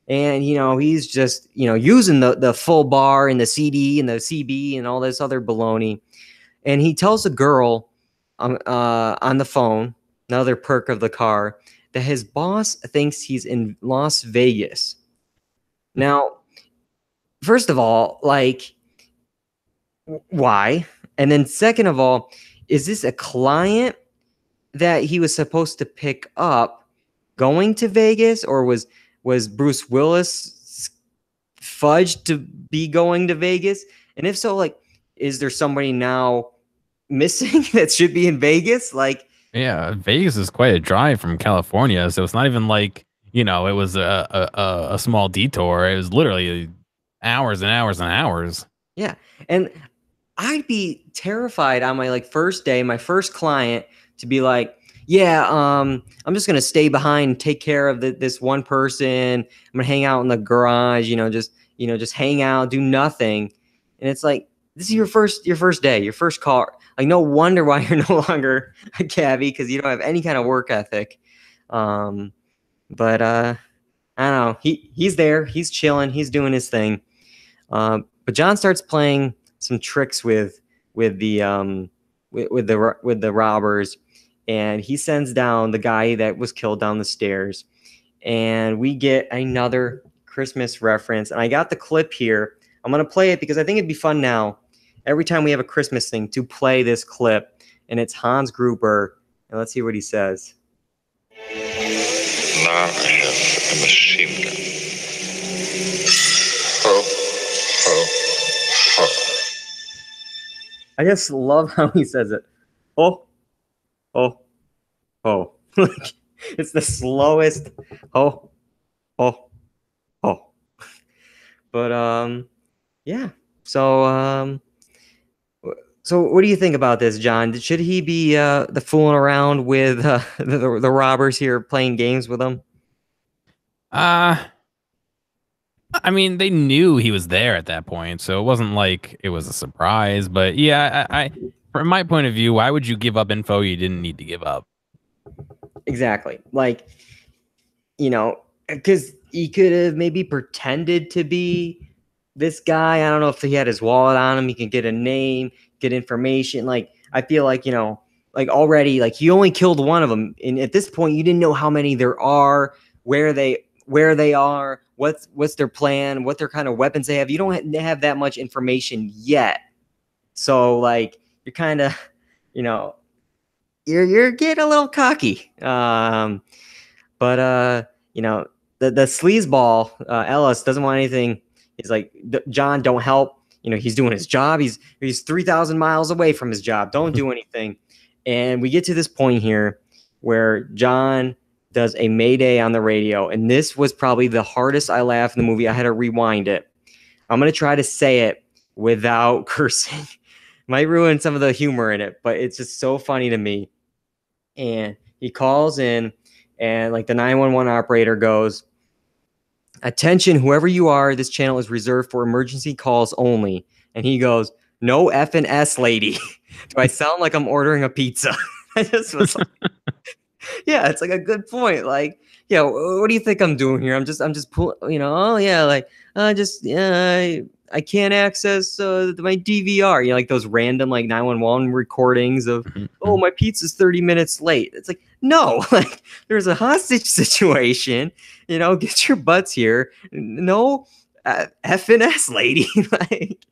And, he's just, using the full bar and the CD and the CB and all this other baloney. And he tells a girl on the phone, another perk of the car, that his boss thinks he's in Las Vegas. Now, first of all, like, why? And then second of all, is this a client that he was supposed to pick up going to Vegas, or was Bruce Willis fudged to be going to Vegas? And if so, like, is there somebody now missing that should be in Vegas? Like, yeah, Vegas is quite a drive from California, so it's not even like, it was a small detour. It was literally hours and hours and hours. Yeah. And I'd be terrified on my first day, my first client, to be like, yeah, I'm just going to stay behind and take care of this one person. I'm going to hang out in the garage, just hang out, do nothing. And it's like, this is your first day, your first car. Like, no wonder why you're no longer a cabbie, because you don't have any kind of work ethic. But I don't know. He's there. He's chilling. He's doing his thing. But But John starts playing some tricks with the robbers, and he sends down the guy that was killed down the stairs, and we get another Christmas reference. And I got the clip here. I'm gonna play it because I think it'd be fun now, every time we have a Christmas thing, to play this clip. And it's Hans Gruber, and let's see what he says. Now I have a machine gun. Ho, ho, ho. I just love how he says it. Oh, oh, oh. Like, it's the slowest. Oh, oh, oh. But yeah. So so what do you think about this, John? Should he be the fooling around with the robbers here, playing games with them? I mean, they knew he was there at that point, so it wasn't like it was a surprise. But yeah, I from my point of view, why would you give up info you didn't need to give up? Exactly. Like, you know, because he could have maybe pretended to be this guy. I don't know if he had his wallet on him. He can get a name, get information. Like, I feel like, you know, like already, like he only killed one of them. And at this point, you didn't know how many there are, where they are, what's their plan, what their kind of weapons they have. You don't have that much information yet. So like, you're kind of, you know, you're getting a little cocky. But you know, the sleazeball, Ellis doesn't want anything. He's like, John, don't help. You know, he's doing his job. He's 3,000 miles away from his job. Don't do anything. And we get to this point here where John does a mayday on the radio. And this was probably the hardest I laughed in the movie. I had to rewind it. I'm going to try to say it without cursing. Might ruin some of the humor in it, but it's just so funny to me. And he calls in, and like the 911 operator goes, "Attention, whoever you are, this channel is reserved for emergency calls only." And he goes, "No F and S, lady." Do I sound like I'm ordering a pizza? I just was like, yeah, it's like a good point. Like, yeah, what do you think I'm doing here? I'm just pulling, you know, oh yeah, like, I can't access my DVR. You know, like those random like 911 recordings of, oh, my pizza's 30 minutes late. It's like, no, like there's a hostage situation. You know, get your butts here. No, F and S, lady. Like,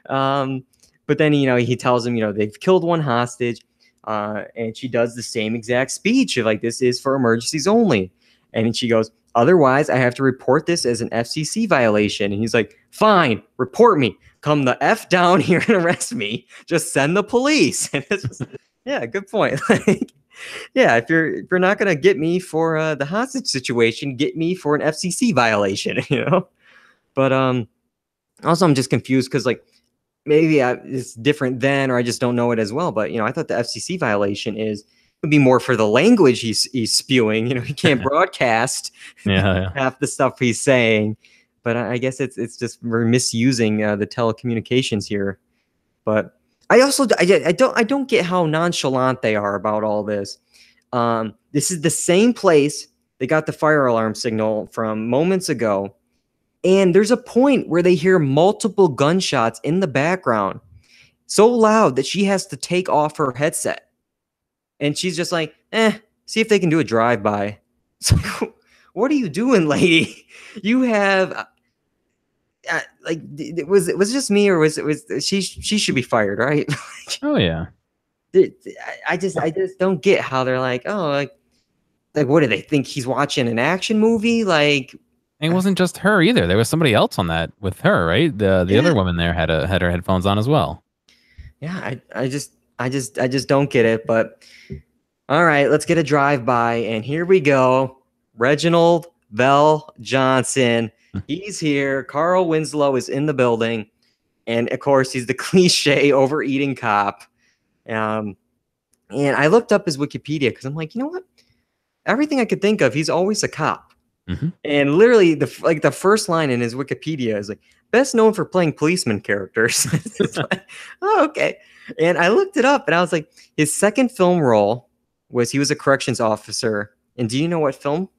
but then, you know, he tells him, you know, they've killed one hostage, and she does the same exact speech of like, this is for emergencies only. And she goes, "Otherwise, I have to report this as an FCC violation." And he's like, "Fine, report me. Come the F down here and arrest me. Just send the police." And it's just, yeah, good point. Like, yeah, if you're not gonna get me for the hostage situation, get me for an FCC violation, you know. But also I'm just confused because like maybe it's different then, or I just don't know it as well. But you know, I thought the FCC violation would be more for the language he's spewing. You know, he can't broadcast half the stuff he's saying. But I guess it's just we're misusing the telecommunications here. But I also I don't get how nonchalant they are about all this. This is the same place they got the fire alarm signal from moments ago, and there's a point where they hear multiple gunshots in the background, so loud that she has to take off her headset. And she's just like, see if they can do a drive-by. It's like, what are you doing, lady? You have, like, was it just me, or was she should be fired, right? Oh yeah. I just don't get how they're like, oh, like what do they think he's watching an action movie? Like, it wasn't just her either. There was somebody else on that with her, right? The other woman there had her headphones on as well. Yeah, I just don't get it. But all right, let's get a drive-by, and here we go. Reginald VelJohnson, he's here. Carl Winslow is in the building, and of course, he's the cliche overeating cop. And I looked up his Wikipedia because I'm like, you know what? Everything I could think of, he's always a cop. And literally, the first line in his Wikipedia is like, best known for playing policeman characters. It's like, oh, okay. And I looked it up, and I was like, his second film role was he was a corrections officer. And do you know what film?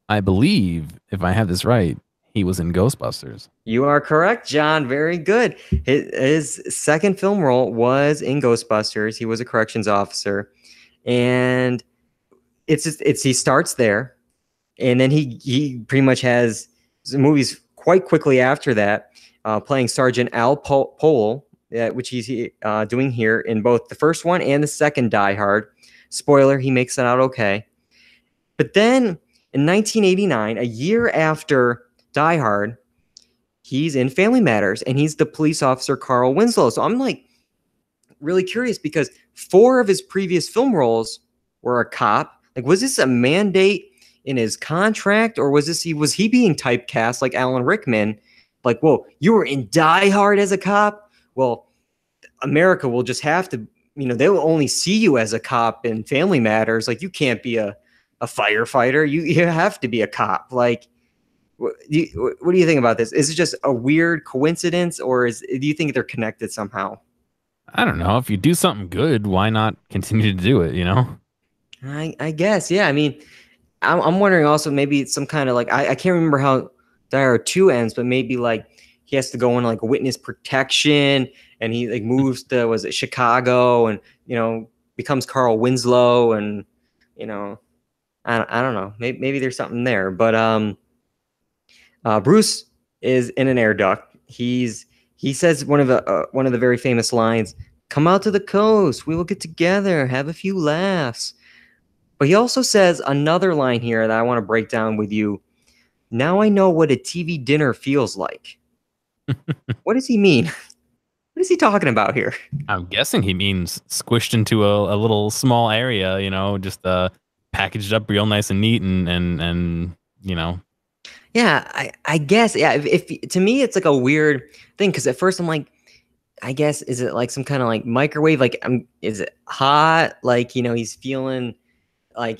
I believe, if I have this right, he was in Ghostbusters. You are correct, John. Very good. His second film role was in Ghostbusters. He was a corrections officer, and he starts there, and then he pretty much has movies quite quickly after that, playing Sergeant Al Pole, which he's doing here in both the first one and the second Die Hard. Spoiler, he makes it out okay. But then in 1989, a year after Die Hard, he's in Family Matters, and he's the police officer Carl Winslow. So I'm like really curious because 4 of his previous film roles were a cop. Like, was this a mandate in his contract, or was he being typecast like Alan Rickman? Like, whoa, you were in Die Hard as a cop? Well, America will just have to, they will only see you as a cop in Family Matters. Like, you can't be a firefighter. You have to be a cop. Like, what do you think about this? Is it just a weird coincidence, or do you think they're connected somehow? I don't know. If you do something good, why not continue to do it? I guess, yeah. I mean, I'm wondering also maybe it's some kind of like I can't remember how Die Hard 2 ends, but maybe like he has to go into like witness protection, and he like moves to Chicago, and becomes Carl Winslow, and I don't know. Maybe there's something there, but Bruce is in an air duct. He says one of the very famous lines, "Come out to the coast. We will get together, have a few laughs." But he also says another line here that I want to break down with you. "Now I know what a TV dinner feels like." What does he mean? What is he talking about here? I'm guessing he means squished into a little small area, just packaged up real nice and neat, and Yeah, I guess. Yeah, if to me it's like a weird thing, because at first I'm like, I guess, is it like some kind of like microwave? Like, is it hot? Like, he's feeling like,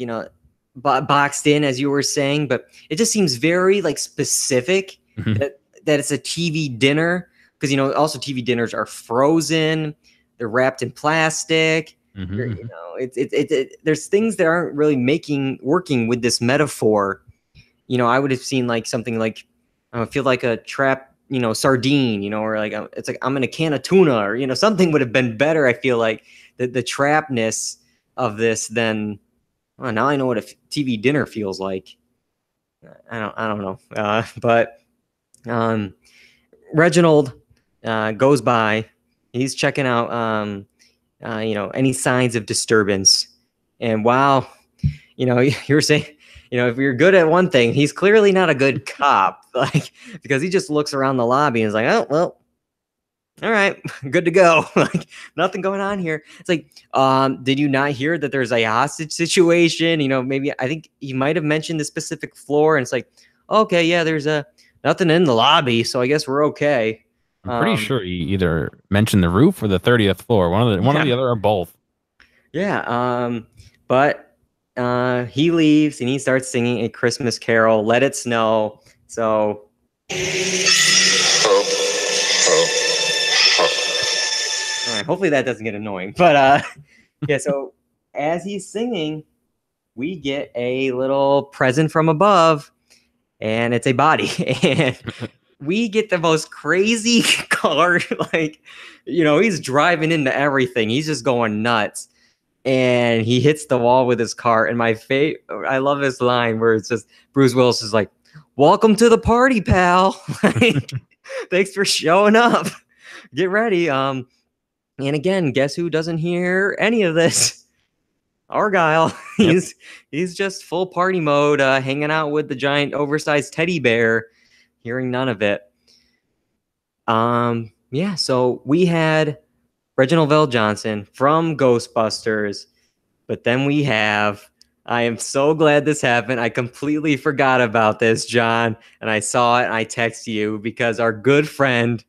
boxed in, as you were saying, but it just seems very like specific that it's a TV dinner, because also TV dinners are frozen, they're wrapped in plastic. There's things that aren't really working with this metaphor. I would have seen like something like feel like a trap, sardine, or like it's like I'm in a can of tuna, or something would have been better. I feel like the trapness of this than, well, now I know what a TV dinner feels like. I don't know. But Reginald goes by. He's checking out any signs of disturbance. And wow, you're saying, if you're good at one thing, he's clearly not a good cop, like, because he just looks around the lobby and is like, oh, well, all right, good to go. Like, nothing going on here. It's like, did you not hear that there's a hostage situation? Maybe I think he might have mentioned the specific floor, and it's like, okay, yeah, there's nothing in the lobby, so I guess we're okay. I'm pretty sure he either mentioned the roof or the 30th floor, one of the other, or both. Yeah. But he leaves and he starts singing A Christmas Carol, Let It Snow. So all right, hopefully that doesn't get annoying. But yeah, so as he's singing, we get a little present from above, and it's a body. And we get the most crazy car. Like, he's driving into everything. He's just going nuts. And he hits the wall with his car. And I love this line where it's just Bruce Willis is like, "Welcome to the party, pal." Like, thanks for showing up. Get ready. And again, guess who doesn't hear any of this? Argyle. Yep. He's just full party mode, hanging out with the giant oversized teddy bear, hearing none of it. Yeah, so we had Reginald VelJohnson from Ghostbusters, but then we have, I am so glad this happened. I completely forgot about this, John, and I saw it and I texted you because our good friend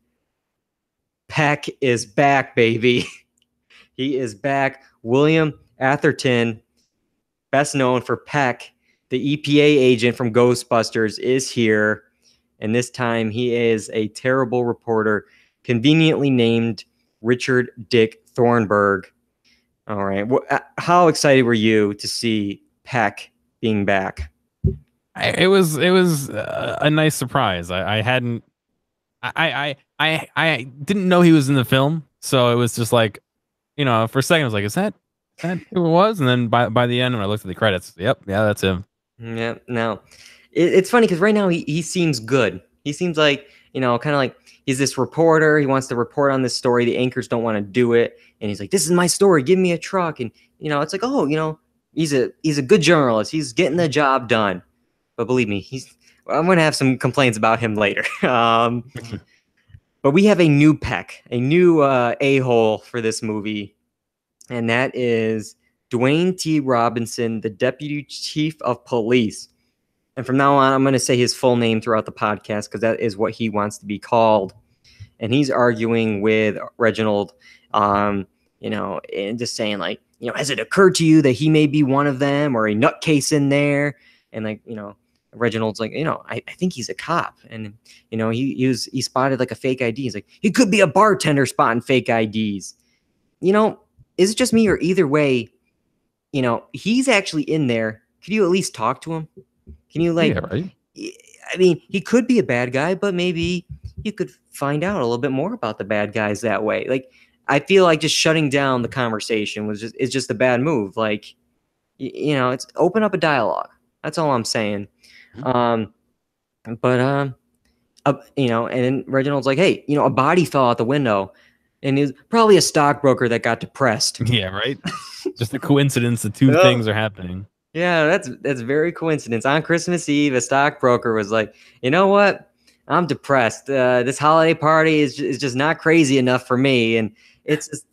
Peck is back, baby. He is back. William Atherton, best known for Peck, the EPA agent from Ghostbusters, is here. And this time he is a terrible reporter, conveniently named Richard Dick Thornburg. All right. How excited were you to see Peck being back? It was a nice surprise. I hadn't I didn't know he was in the film, so it was just like, for a second I was like, is that who it was? And then by the end when I looked at the credits, yep, yeah, that's him. Yeah. Now, it's funny because right now he seems good. He seems like, kind of like he's this reporter. He wants to report on this story. The anchors don't want to do it, and he's like, "This is my story. Give me a truck." And it's like, oh, he's a good journalist. He's getting the job done. But believe me, I'm going to have some complaints about him later. But we have a new peck, a new a-hole for this movie, and that is Dwayne T. Robinson, the Deputy Chief of Police. And from now on, I'm going to say his full name throughout the podcast because that is what he wants to be called. And he's arguing with Reginald, and just saying, like, has it occurred to you that he may be one of them or a nutcase in there? And, like, Reginald's like, I think he's a cop. And, he spotted like a fake ID. He's like, he could be a bartender spotting fake IDs. Is it just me, or either way, he's actually in there? Could you at least talk to him? Can you, like, yeah, right? I mean, he could be a bad guy, but maybe you could find out a little bit more about the bad guys that way. Like, I feel like just shutting down the conversation is just a bad move. Like, it's open up a dialogue. That's all I'm saying. And then Reginald's like, hey, a body fell out the window, and he's probably a stockbroker that got depressed. Yeah, right. Just a coincidence the two things are happening. Yeah, that's very coincidence. On Christmas Eve, a stockbroker was like, you know what? I'm depressed. This holiday party is just not crazy enough for me. And it's just,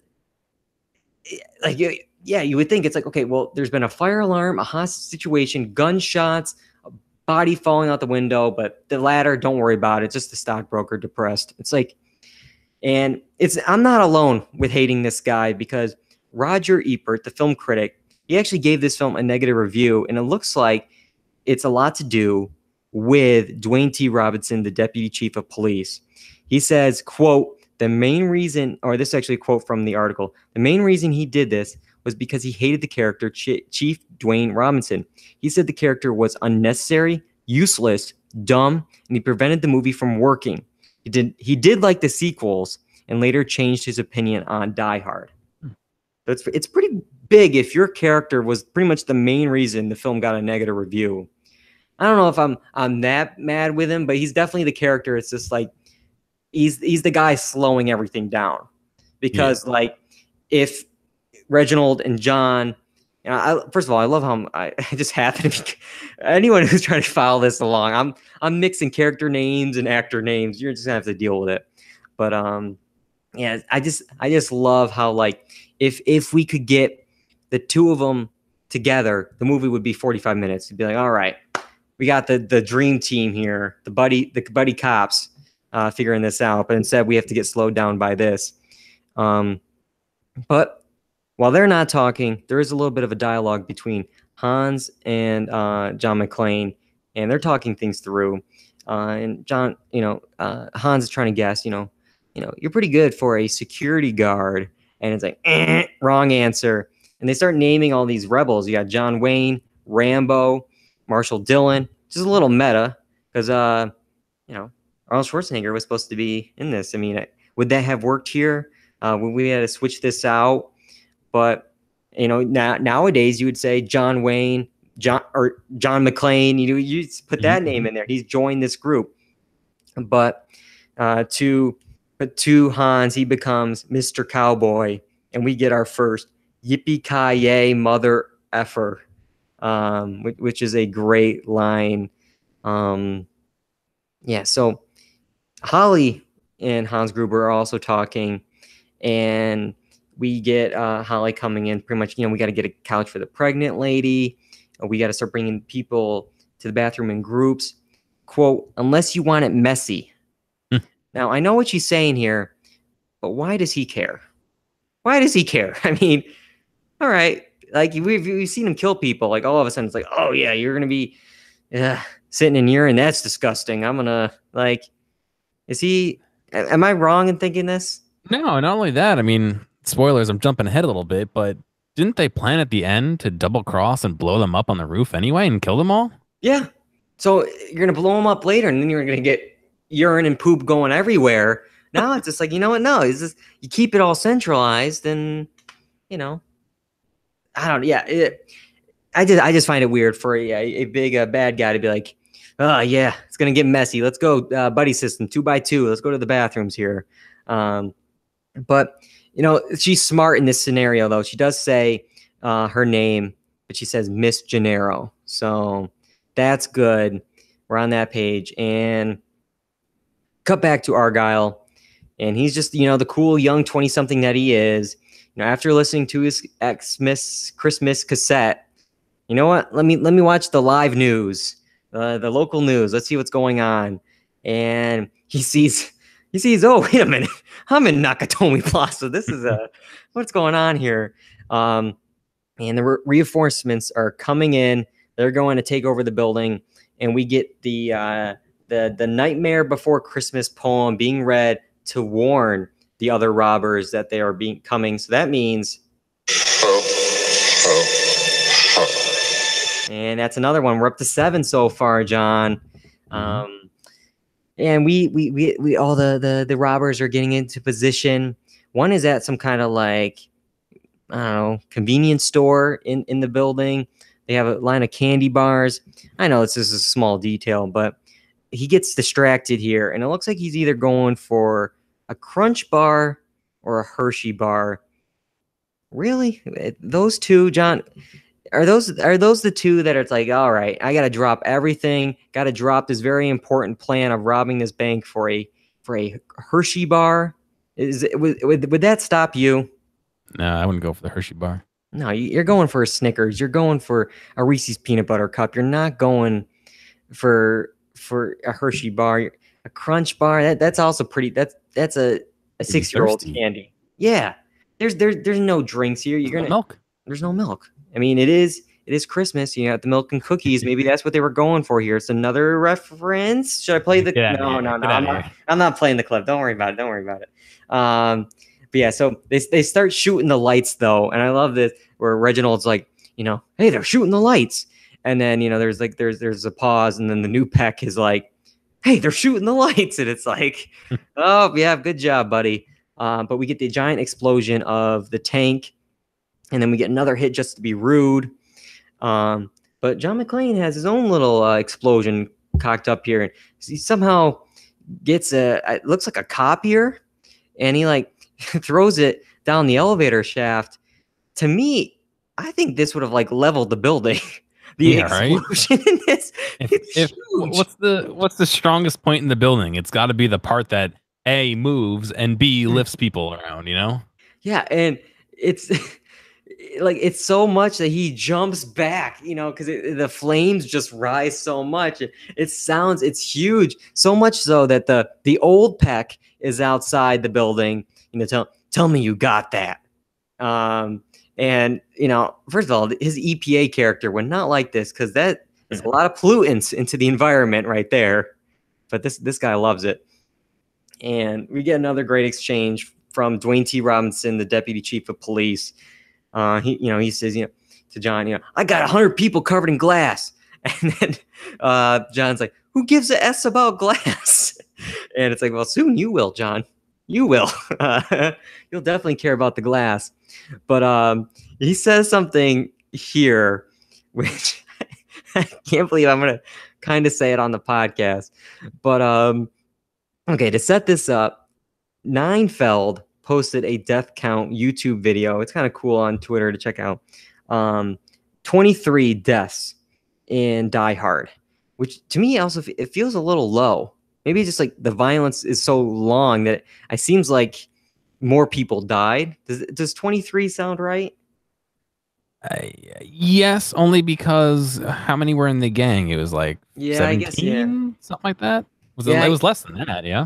like, yeah, you would think it's like, okay, well, there's been a fire alarm, a hostage situation, gunshots, a body falling out the window, but the latter, don't worry about it. It's just the stockbroker depressed. It's like, and I'm not alone with hating this guy, because Roger Ebert, the film critic, he actually gave this film a negative review, and it looks like it's a lot to do with Dwayne T. Robinson, the Deputy Chief of Police. He says, quote, the main reason, or this is actually a quote from the article, the main reason he did this was because he hated the character Chief Dwayne Robinson. He said the character was unnecessary, useless, dumb, and he prevented the movie from working. He did like the sequels, and later changed his opinion on Die Hard. So it's pretty big if your character was pretty much the main reason the film got a negative review. I don't know if I'm that mad with him, but he's definitely the character. It's just like he's the guy slowing everything down, because like, if Reginald and John, first of all, I love how I just happen to be, anyone who's trying to follow this along, I'm mixing character names and actor names. You're just gonna have to deal with it. But yeah, I just love how, like, if we could get the two of them together, the movie would be 45 minutes. It'd be like, all right, we got the dream team here, the buddy cops figuring this out. But instead, we have to get slowed down by this. But while they're not talking, there is a little bit of a dialogue between Hans and John McClane, and they're talking things through. And John, Hans is trying to guess, you're pretty good for a security guard. And it's like, wrong answer. And they start naming all these rebels. You got John Wayne, Rambo, Marshall Dillon. Just a little meta, because, Arnold Schwarzenegger was supposed to be in this. I mean, would that have worked here? Would we had to switch this out? But, nowadays you would say John Wayne, John McClane. You put that name in there. He's joined this group. But to Hans, he becomes Mr. Cowboy, and we get our first yippee-ki-yay mother effer, which is a great line. So Holly and Hans Gruber are also talking, and we get Holly coming in pretty much, we got to get a couch for the pregnant lady. We got to start bringing people to the bathroom in groups. Quote, unless you want it messy. Now, I know what she's saying here, but why does he care? Why does he care? I mean, all right, like, we've seen him kill people. Like, all of a sudden, it's like, oh, yeah, you're going to be sitting in urine. That's disgusting. I'm going to, like, am I wrong in thinking this? No, not only that. I mean, spoilers, I'm jumping ahead a little bit, but didn't they plan at the end to double cross and blow them up on the roof anyway and kill them all? Yeah. So you're gonna blow them up later, and then you're gonna get urine and poop going everywhere. Now it's just like, you know what? No, it's just you keep it all centralized, and you know, I don't. Yeah, I just find it weird for a big bad guy to be like, oh yeah, it's gonna get messy. Let's go, buddy system 2x2. Let's go to the bathrooms here. But you know, she's smart in this scenario though. She does say her name, but she says Miss Gennaro. So that's good. We're on that page. And cut back to Argyle. And he's just, you know, the cool young 20-something that he is. You know, after listening to his Christmas cassette, you know what? Let me watch the live news, the local news. Let's see what's going on. And he sees, oh, wait a minute. I'm in Nakatomi Plaza. This is what's going on here? And the reinforcements are coming in. They're going to take over the building, and we get the Nightmare Before Christmas poem being read to warn the other robbers that they are coming. So that means, and that's another one. We're up to 7 so far, John. And we all the robbers are getting into position. One is at some kind of like, I don't know, convenience store in the building. They have a line of candy bars. I know this is a small detail, but he gets distracted here, and it looks like he's either going for a Crunch bar or a Hershey bar. Really? Those two, John, are those the two that it's like, all right, I got to drop everything, got to drop this very important plan of robbing this bank for a Hershey bar? Would that stop you? No, I wouldn't go for the Hershey bar. No, you're going for a Snickers. You're going for a Reese's peanut butter cup. You're not going for a Hershey bar, a Crunch bar. That's also pretty. That's a 6-year-old candy. Yeah, there's no drinks here. Milk. There's no milk. I mean, it is Christmas. You got the milk and cookies. Maybe that's what they were going for here. It's another reference. Should I play the? No. I'm not playing the clip. Don't worry about it. But yeah, so they start shooting the lights though, and I love this where Reginald's like, you know, hey, they're shooting the lights, and then you know there's a pause, and then the new Peck is like, hey, they're shooting the lights, and it's like, oh yeah, good job, buddy. But we get the giant explosion of the tank, and then we get another hit just to be rude. But John McClane has his own little explosion cocked up here, and he somehow gets it looks like a copier, and he like throws it down the elevator shaft. To me, I think this would have like leveled the building. The explosion in this. What's the strongest point in the building? It's got to be the part that A, moves, and B, lifts people around, you know? Yeah, and it's like it's so much that he jumps back, you know, because the flames just rise so much. It's huge, so much so that the old Peck is outside the building. You know, tell me you got that. And you know, first of all, his EPA character would not like this because that is a lot of pollutants into the environment right there. But this guy loves it. And we get another great exchange from Dwayne T. Robinson, the deputy chief of police. He says, you know, to John, you know, I got 100 people covered in glass. And then John's like, who gives a S about glass? And it's like, well, soon you will, John. You will. You'll definitely care about the glass. But he says something here, which I can't believe I'm going to kind of say it on the podcast. But okay, to set this up, Neinfeld posted a death count YouTube video. It's kind of cool on Twitter to check out. 23 deaths in Die Hard, which to me also it feels a little low. Maybe just like the violence is so long that it seems like more people died. Does 23 sound right? Yes, only because how many were in the gang? It was like 17, I guess, something like that. It was less than that, yeah.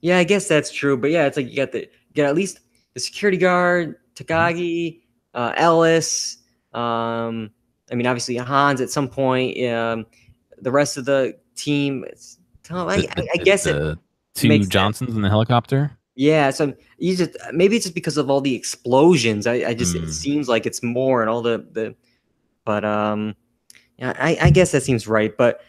Yeah, I guess that's true. But yeah, it's like you got at least the security guard, Takagi, Ellis. I mean, obviously Hans at some point. The rest of the team. I guess the two Johnsons in the helicopter. Yeah, so maybe it's just because of all the explosions. I just it seems like it's more and all the but yeah, I guess that seems right. But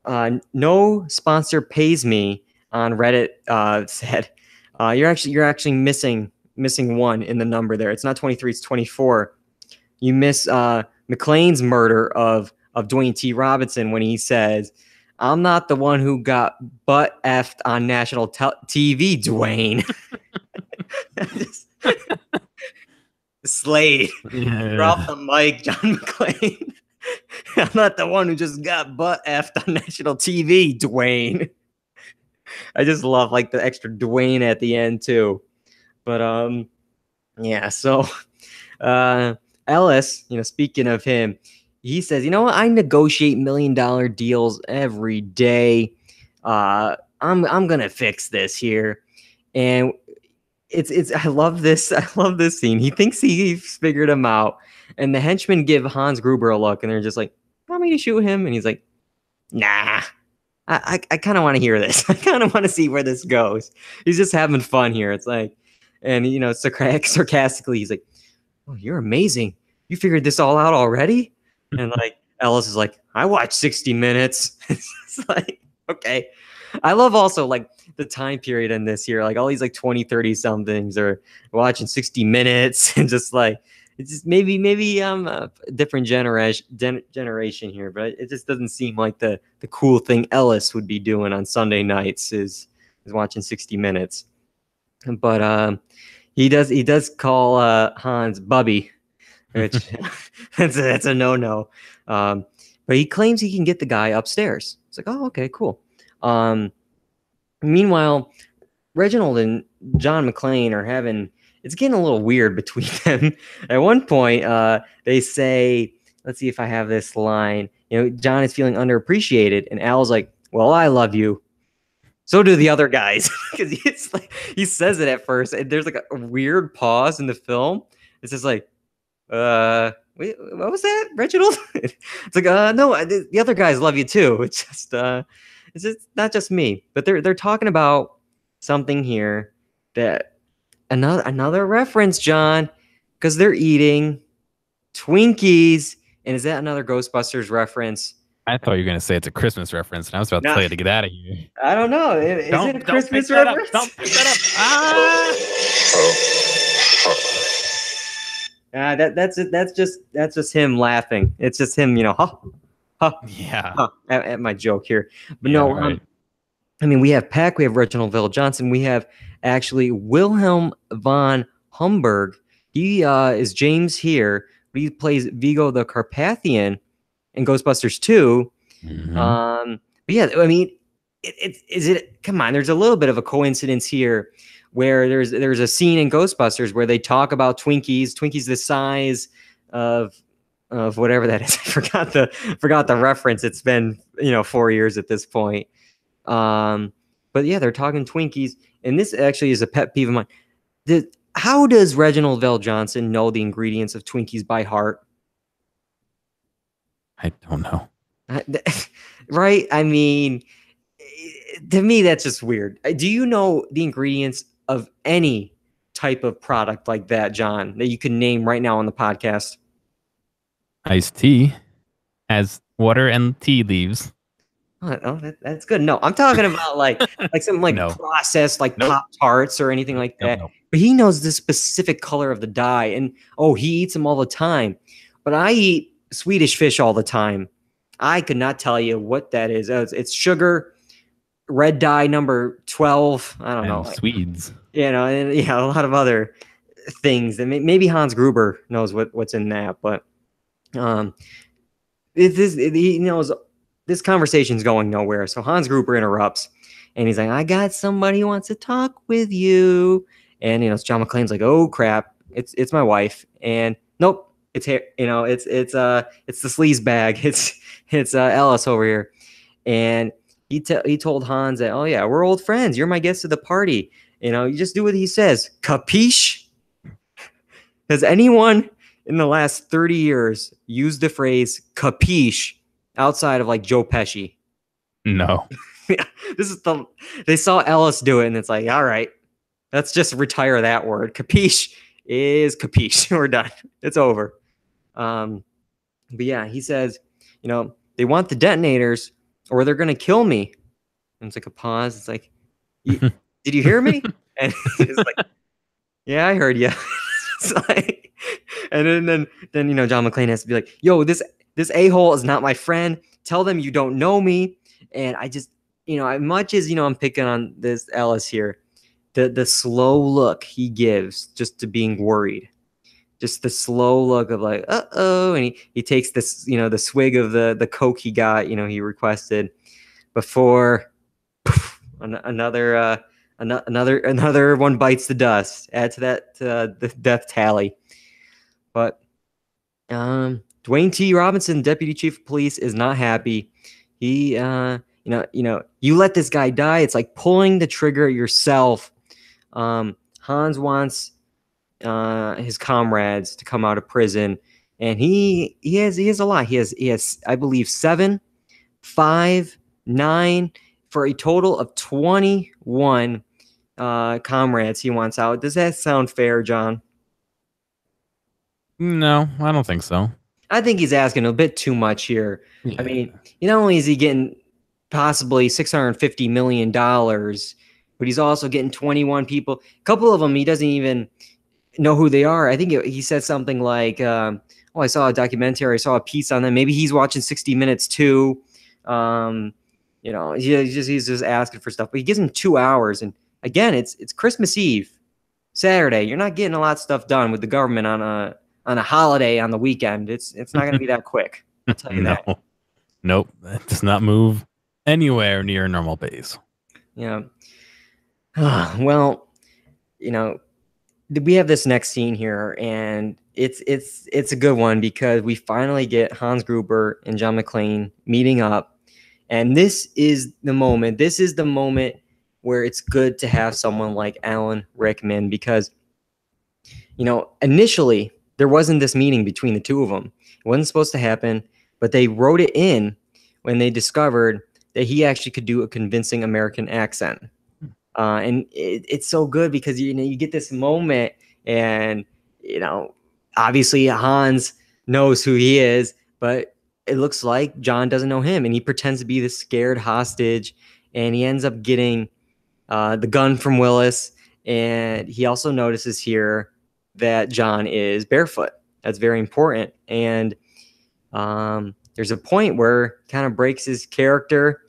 no sponsor pays me on Reddit said you're actually missing one in the number there. It's not 23, it's 24. You miss McClane's murder of Dwayne T. Robinson when he says, "I'm not the one who got butt effed on national TV, Dwayne." Slade, drop the mic, John McClane. I'm not the one who just got butt effed on national TV, Dwayne. I just love like the extra Dwayne at the end too. But yeah, so Ellis, speaking of him, he says, you know what? I negotiate $1 million deals every day. I'm gonna fix this here. And it's I love this scene. He thinks he's figured him out. And the henchmen give Hans Gruber a look and they're just like, want me to shoot him? And he's like, nah. I kind of want to hear this. I kind of want to see where this goes. He's just having fun here. It's like, and sarcastically, he's like, "Oh, you're amazing. You figured this all out already?" And like Ellis is like, "I watched 60 Minutes." It's like, okay. I love also like the time period in this here, like all these like 20, 30 somethings are watching 60 Minutes and just like, it's just maybe I'm a different generation here, but it just doesn't seem like the cool thing Ellis would be doing on Sunday nights is watching 60 Minutes. But he does call Hans Bubby, which that's a no-no. But he claims he can get the guy upstairs. It's like, oh, okay, cool. Meanwhile, Reginald and John McClane are having, it's getting a little weird between them. At one point, they say, let's see if I have this line. John is feeling underappreciated, and Al's like, "Well, I love you. So do the other guys." Because he says it at first, and there's like a weird pause in the film. It's just like, wait, what was that, Reginald? It's like, no, the other guys love you too. It's just not just me. But they're talking about something here that another reference, John, because they're eating Twinkies. And is that another Ghostbusters reference? I thought you were going to say it's a Christmas reference, and I was about to tell you to get out of here. I don't know. Is it a Christmas reference? Don't pick that up. That's just him laughing. It's just him, at my joke here. But yeah, no, right. I mean, we have Peck, we have Reginald VelJohnson, we have actually Wilhelm von Humberg. He is James here. He plays Vigo the Carpathian in Ghostbusters 2. Mm-hmm. But yeah, I mean, come on, there's a little bit of a coincidence here where there's a scene in Ghostbusters where they talk about Twinkies the size of whatever that is. I forgot the reference. It's been 4 years at this point. But yeah, they're talking Twinkies, and this actually is a pet peeve of mine. How does Reginald VelJohnson know the ingredients of Twinkies by heart? I don't know. Right? I mean, to me, that's just weird. Do you know the ingredients of any type of product like that, John, that you can name right now on the podcast? Iced tea has water and tea leaves. Oh, that's good. No, I'm talking about like something like processed, like Pop-Tarts or anything like that. No. But he knows the specific color of the dye, and he eats them all the time. But I eat Swedish fish all the time. I could not tell you what that is. It's sugar, red dye number 12. I don't know. Swedes. And a lot of other things. And maybe Hans Gruber knows what's in that. But he knows this conversation's going nowhere. So Hans Gruber interrupts, and he's like, "I got somebody who wants to talk with you." And John McClane's like, "Oh crap, it's my wife." And nope, it's here. It's the sleaze bag. It's Ellis over here. And he told Hans that, "Oh yeah, we're old friends. You're my guest at the party. You just do what he says. Capiche?" Has anyone in the last 30 years used the phrase capiche outside of like Joe Pesci? No. Yeah, they saw Ellis do it, and it's like, all right, let's just retire that word. Capiche is capiche. We're done. It's over. But yeah, he says, they want the detonators or they're gonna kill me. And it's like a pause. It's like, did you hear me? And it's like, yeah, I heard you. It's like, and then John McClane has to be like, yo, this a-hole is not my friend. Tell them you don't know me. And I just, as much as I'm picking on this Ellis here, the slow look he gives just to being worried, just the slow look of like, uh-oh, and he takes this, the swig of the Coke he got, he requested before another one bites the dust. Add to that the death tally. But Dwayne T. Robinson, Deputy Chief of Police, is not happy. He you let this guy die. It's like pulling the trigger yourself. Hans wants his comrades to come out of prison, and he has a lot. He has I believe 7, 5, 9 for a total of 21 comrades he wants out. Does that sound fair, John? No, I don't think so. I think he's asking a bit too much here. Yeah. I mean, not only is he getting possibly $650 million, but he's also getting 21 people. A couple of them, he doesn't even know who they are. I think he said something like, I saw a documentary, I saw a piece on them. Maybe he's watching 60 Minutes too. He's just asking for stuff. But he gives him 2 hours. And again, it's Christmas Eve, Saturday. You're not getting a lot of stuff done with the government on a holiday on the weekend. It's not going to be that quick. I'll tell you that. Nope. That does not move anywhere near normal pace. Yeah. Well, we have this next scene here, and it's a good one because we finally get Hans Gruber and John McClane meeting up, and this is the moment. This is the moment where it's good to have someone like Alan Rickman because, initially there wasn't this meeting between the two of them. It wasn't supposed to happen, but they wrote it in when they discovered that he actually could do a convincing American accent. And it's so good because, you get this moment and, obviously Hans knows who he is, but it looks like John doesn't know him. And he pretends to be this scared hostage, and he ends up getting the gun from Willis. And he also notices here that John is barefoot. That's very important. And there's a point where kind of breaks his character,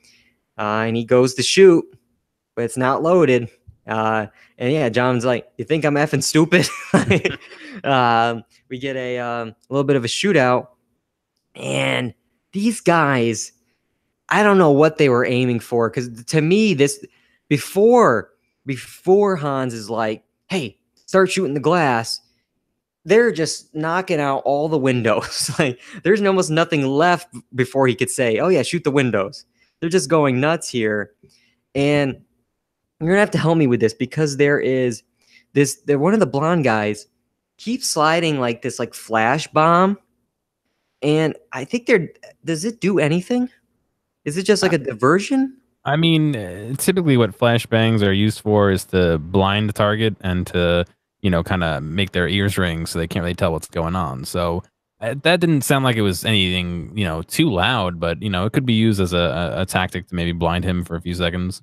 and he goes to shoot, but it's not loaded. And yeah, John's like, you think I'm effing stupid? We get a little bit of a shootout, and these guys, I don't know what they were aiming for. Because to me, this before Hans is like, hey, start shooting the glass, they're just knocking out all the windows. Like there's almost nothing left before he could say, oh yeah, shoot the windows. They're just going nuts here. And you're gonna have to help me with this because there is one of the blonde guys keeps sliding like this like flash bomb. And I think does it do anything? Is it just like a diversion? I mean, typically what flashbangs are used for is to blind the target and to, kind of make their ears ring so they can't really tell what's going on. So that didn't sound like it was anything, too loud, but, it could be used as a tactic to maybe blind him for a few seconds.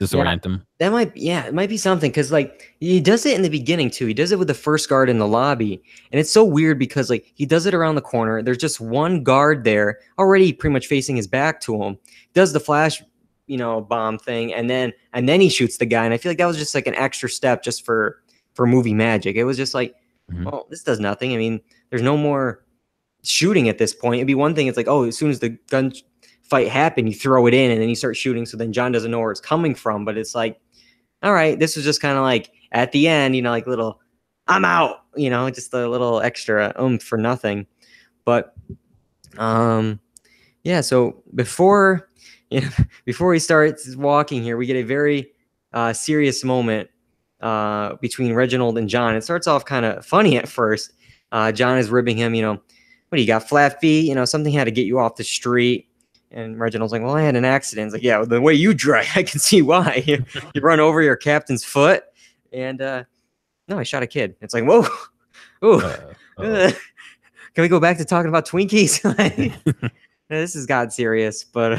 Disorient him. That it might be something because like he does it in the beginning too. He does it with the first guard in the lobby, and it's so weird because like he does it around the corner. There's just one guard there already, pretty much facing his back to him. Does the flash, bomb thing, and then he shoots the guy. And I feel like that was just like an extra step just for movie magic. It was just like, well, this does nothing. I mean, there's no more shooting at this point. It'd be one thing. It's like, oh, as soon as the gun fight happen, you throw it in and then you start shooting, so then John doesn't know where it's coming from. But it's like, all right, this was just kind of like at the end, like little I'm out, just a little extra for nothing. But yeah, so before he starts walking here, we get a very serious moment between Reginald and John. It starts off kind of funny at first. John is ribbing him, what do you got, flat feet? Something had to get you off the street. And Reginald's like, well, I had an accident. It's like, yeah, the way you drive, I can see why. You run over your captain's foot. And no, I shot a kid. It's like, whoa. Ooh. Can we go back to talking about Twinkies? this has got serious, but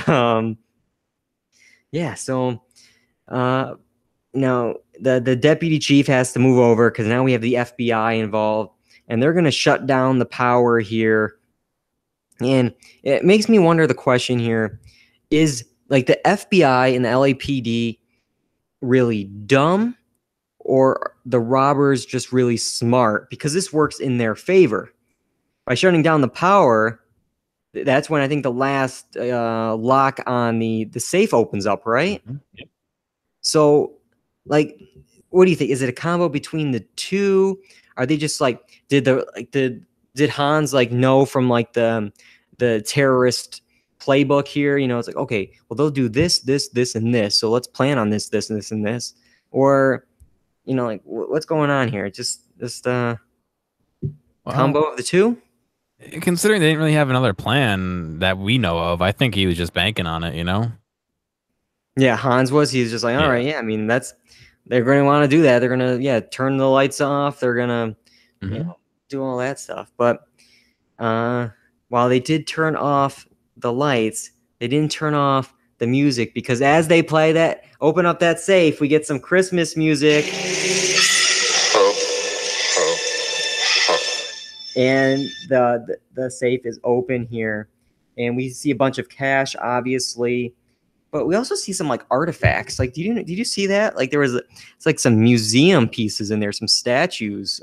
yeah. So now the deputy chief has to move over because now we have the FBI involved, and they're gonna shut down the power here. And it makes me wonder the question here is like the FBI and the LAPD really dumb, or the robbers just really smart? Because this works in their favor. By shutting down the power, that's when I think the last lock on the safe opens up, right? Mhm. Yep. So, like, what do you think? Is it a combo between the two? Are they just like did Hans like know from like the terrorist playbook here? You know, it's like, okay, well they'll do this, this, this, and this. So let's plan on this, this, and this, and this. Or, you know, like what's going on here? Just combo of the two? Considering they didn't really have another plan that we know of, I think he was just banking on it, you know? Yeah, Hans was. He was just like, all right, yeah. I mean, they're going to want to do that. They're going to turn the lights off. They're going to do all that stuff. But while they did turn off the lights, they didn't turn off the music, because as they play that, open up that safe, we get some Christmas music. And the safe is open here, and we see a bunch of cash, obviously, but we also see some like artifacts. Like, did you see that? Like it's like some museum pieces in there, some statues,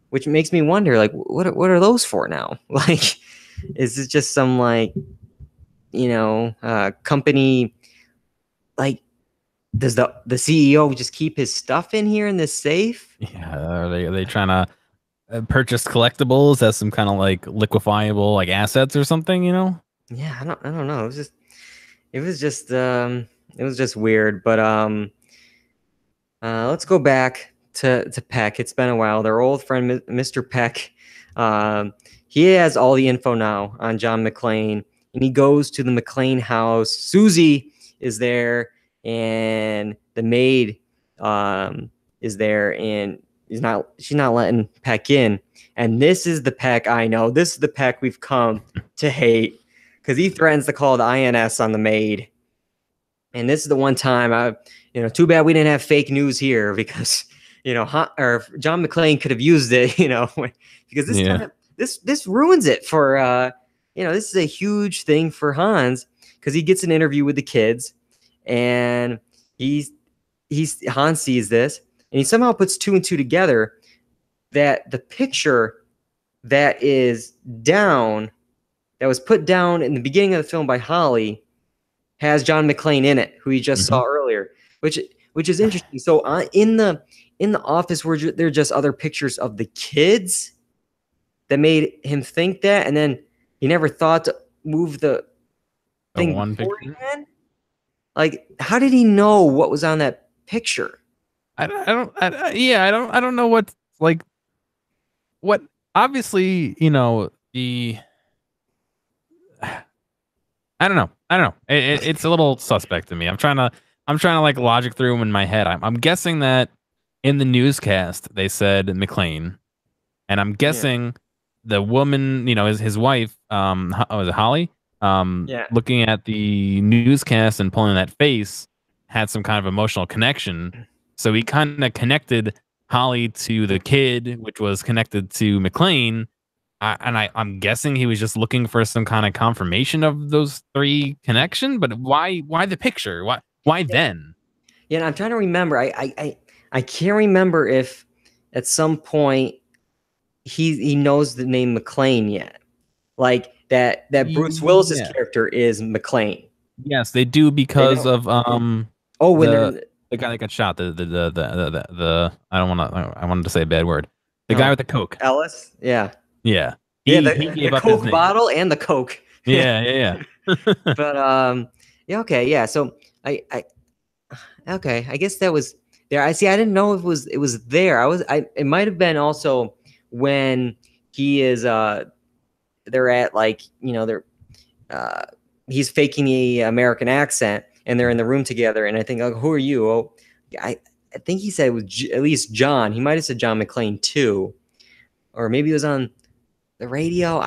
which makes me wonder, like, what are those for now? Like, is it just some like, you know, company? Like, does the CEO just keep his stuff in here in this safe? Yeah, are they trying to purchase collectibles as some kind of like liquefiable like assets or something, you know? Yeah, I don't know. It was just weird. But let's go back to Peck. It's been a while. Their old friend Mr. Peck, he has all the info now on John McClane, and he goes to the McClane house. Susie is there, and the maid is there, and she's not letting Peck in. And this is the Peck I know. This is the Peck we've come to hate, because he threatens to call the INS on the maid. And this is the one time too bad we didn't have fake news here, because or John McClane could have used it, because this ruins it for this is a huge thing for Hans, because he gets an interview with the kids, and Hans sees this, and he somehow puts two and two together, that the picture that was put down in the beginning of the film by Holly has John McClane in it, who he just saw earlier, which is interesting. So in the office, were there just other pictures of the kids that made him think that, and then he never thought to move the thing one before picture? again? Like, how did he know what was on that picture? I don't know what, like, what, obviously, I don't know. It's a little suspect to me. I'm trying to like logic through them in my head. I'm guessing that in the newscast they said McClane, and I'm guessing the woman, his wife, was it Holly? Looking at the newscast and pulling that face had some kind of emotional connection. So he kind of connected Holly to the kid, which was connected to McClane. I'm guessing he was just looking for some kind of confirmation of those three connection. But why the picture? Why then? Yeah, and I'm trying to remember. I can't remember if at some point he knows the name McClane yet. Like that Bruce Willis's character is McClane. Yes, they do, because of when the guy that got shot. The I wanted to say a bad word. The guy with the Coke. Ellis. Yeah. Yeah. He gave the up his Coke name. bottle and the Coke. Yeah. But okay, yeah. So I guess that was there. I didn't know if it was there. It might have been also when he is they're at like, he's faking the American accent, and they're in the room together, and I think, like, who are you? Oh, I think he said it was at least John. He might have said John McClane too, or maybe it was on the radio.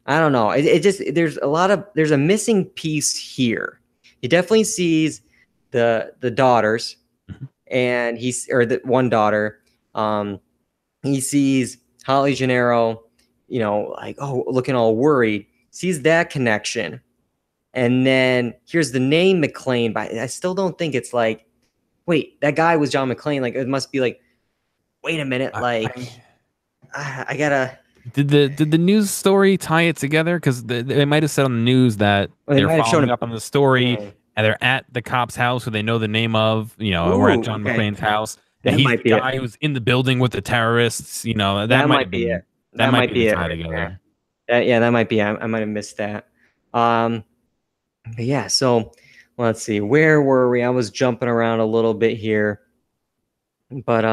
I don't know. It just there's a missing piece here. He definitely sees the daughters, Mhm. and the one daughter. He sees Holly Gennaro, like, oh, looking all worried. Sees that connection, and then here's the name McClane. But I still don't think it's like, wait, that guy was John McClane. Like, it must be like, wait a minute, like, I gotta. Did the news story tie it together? Because they might have said on the news that Well, they they're might have shown following him. up on the story, Yeah. and they're at the cop's house who they know the name of. We're at Ooh, John okay. McClane's house, and That he's might the be it. guy who's in the building with the terrorists. That That might might have be been it. that might be the it tie right together. there. Yeah, that might be. I might have missed that. But yeah. So let's see. Where were we? I was jumping around a little bit here, but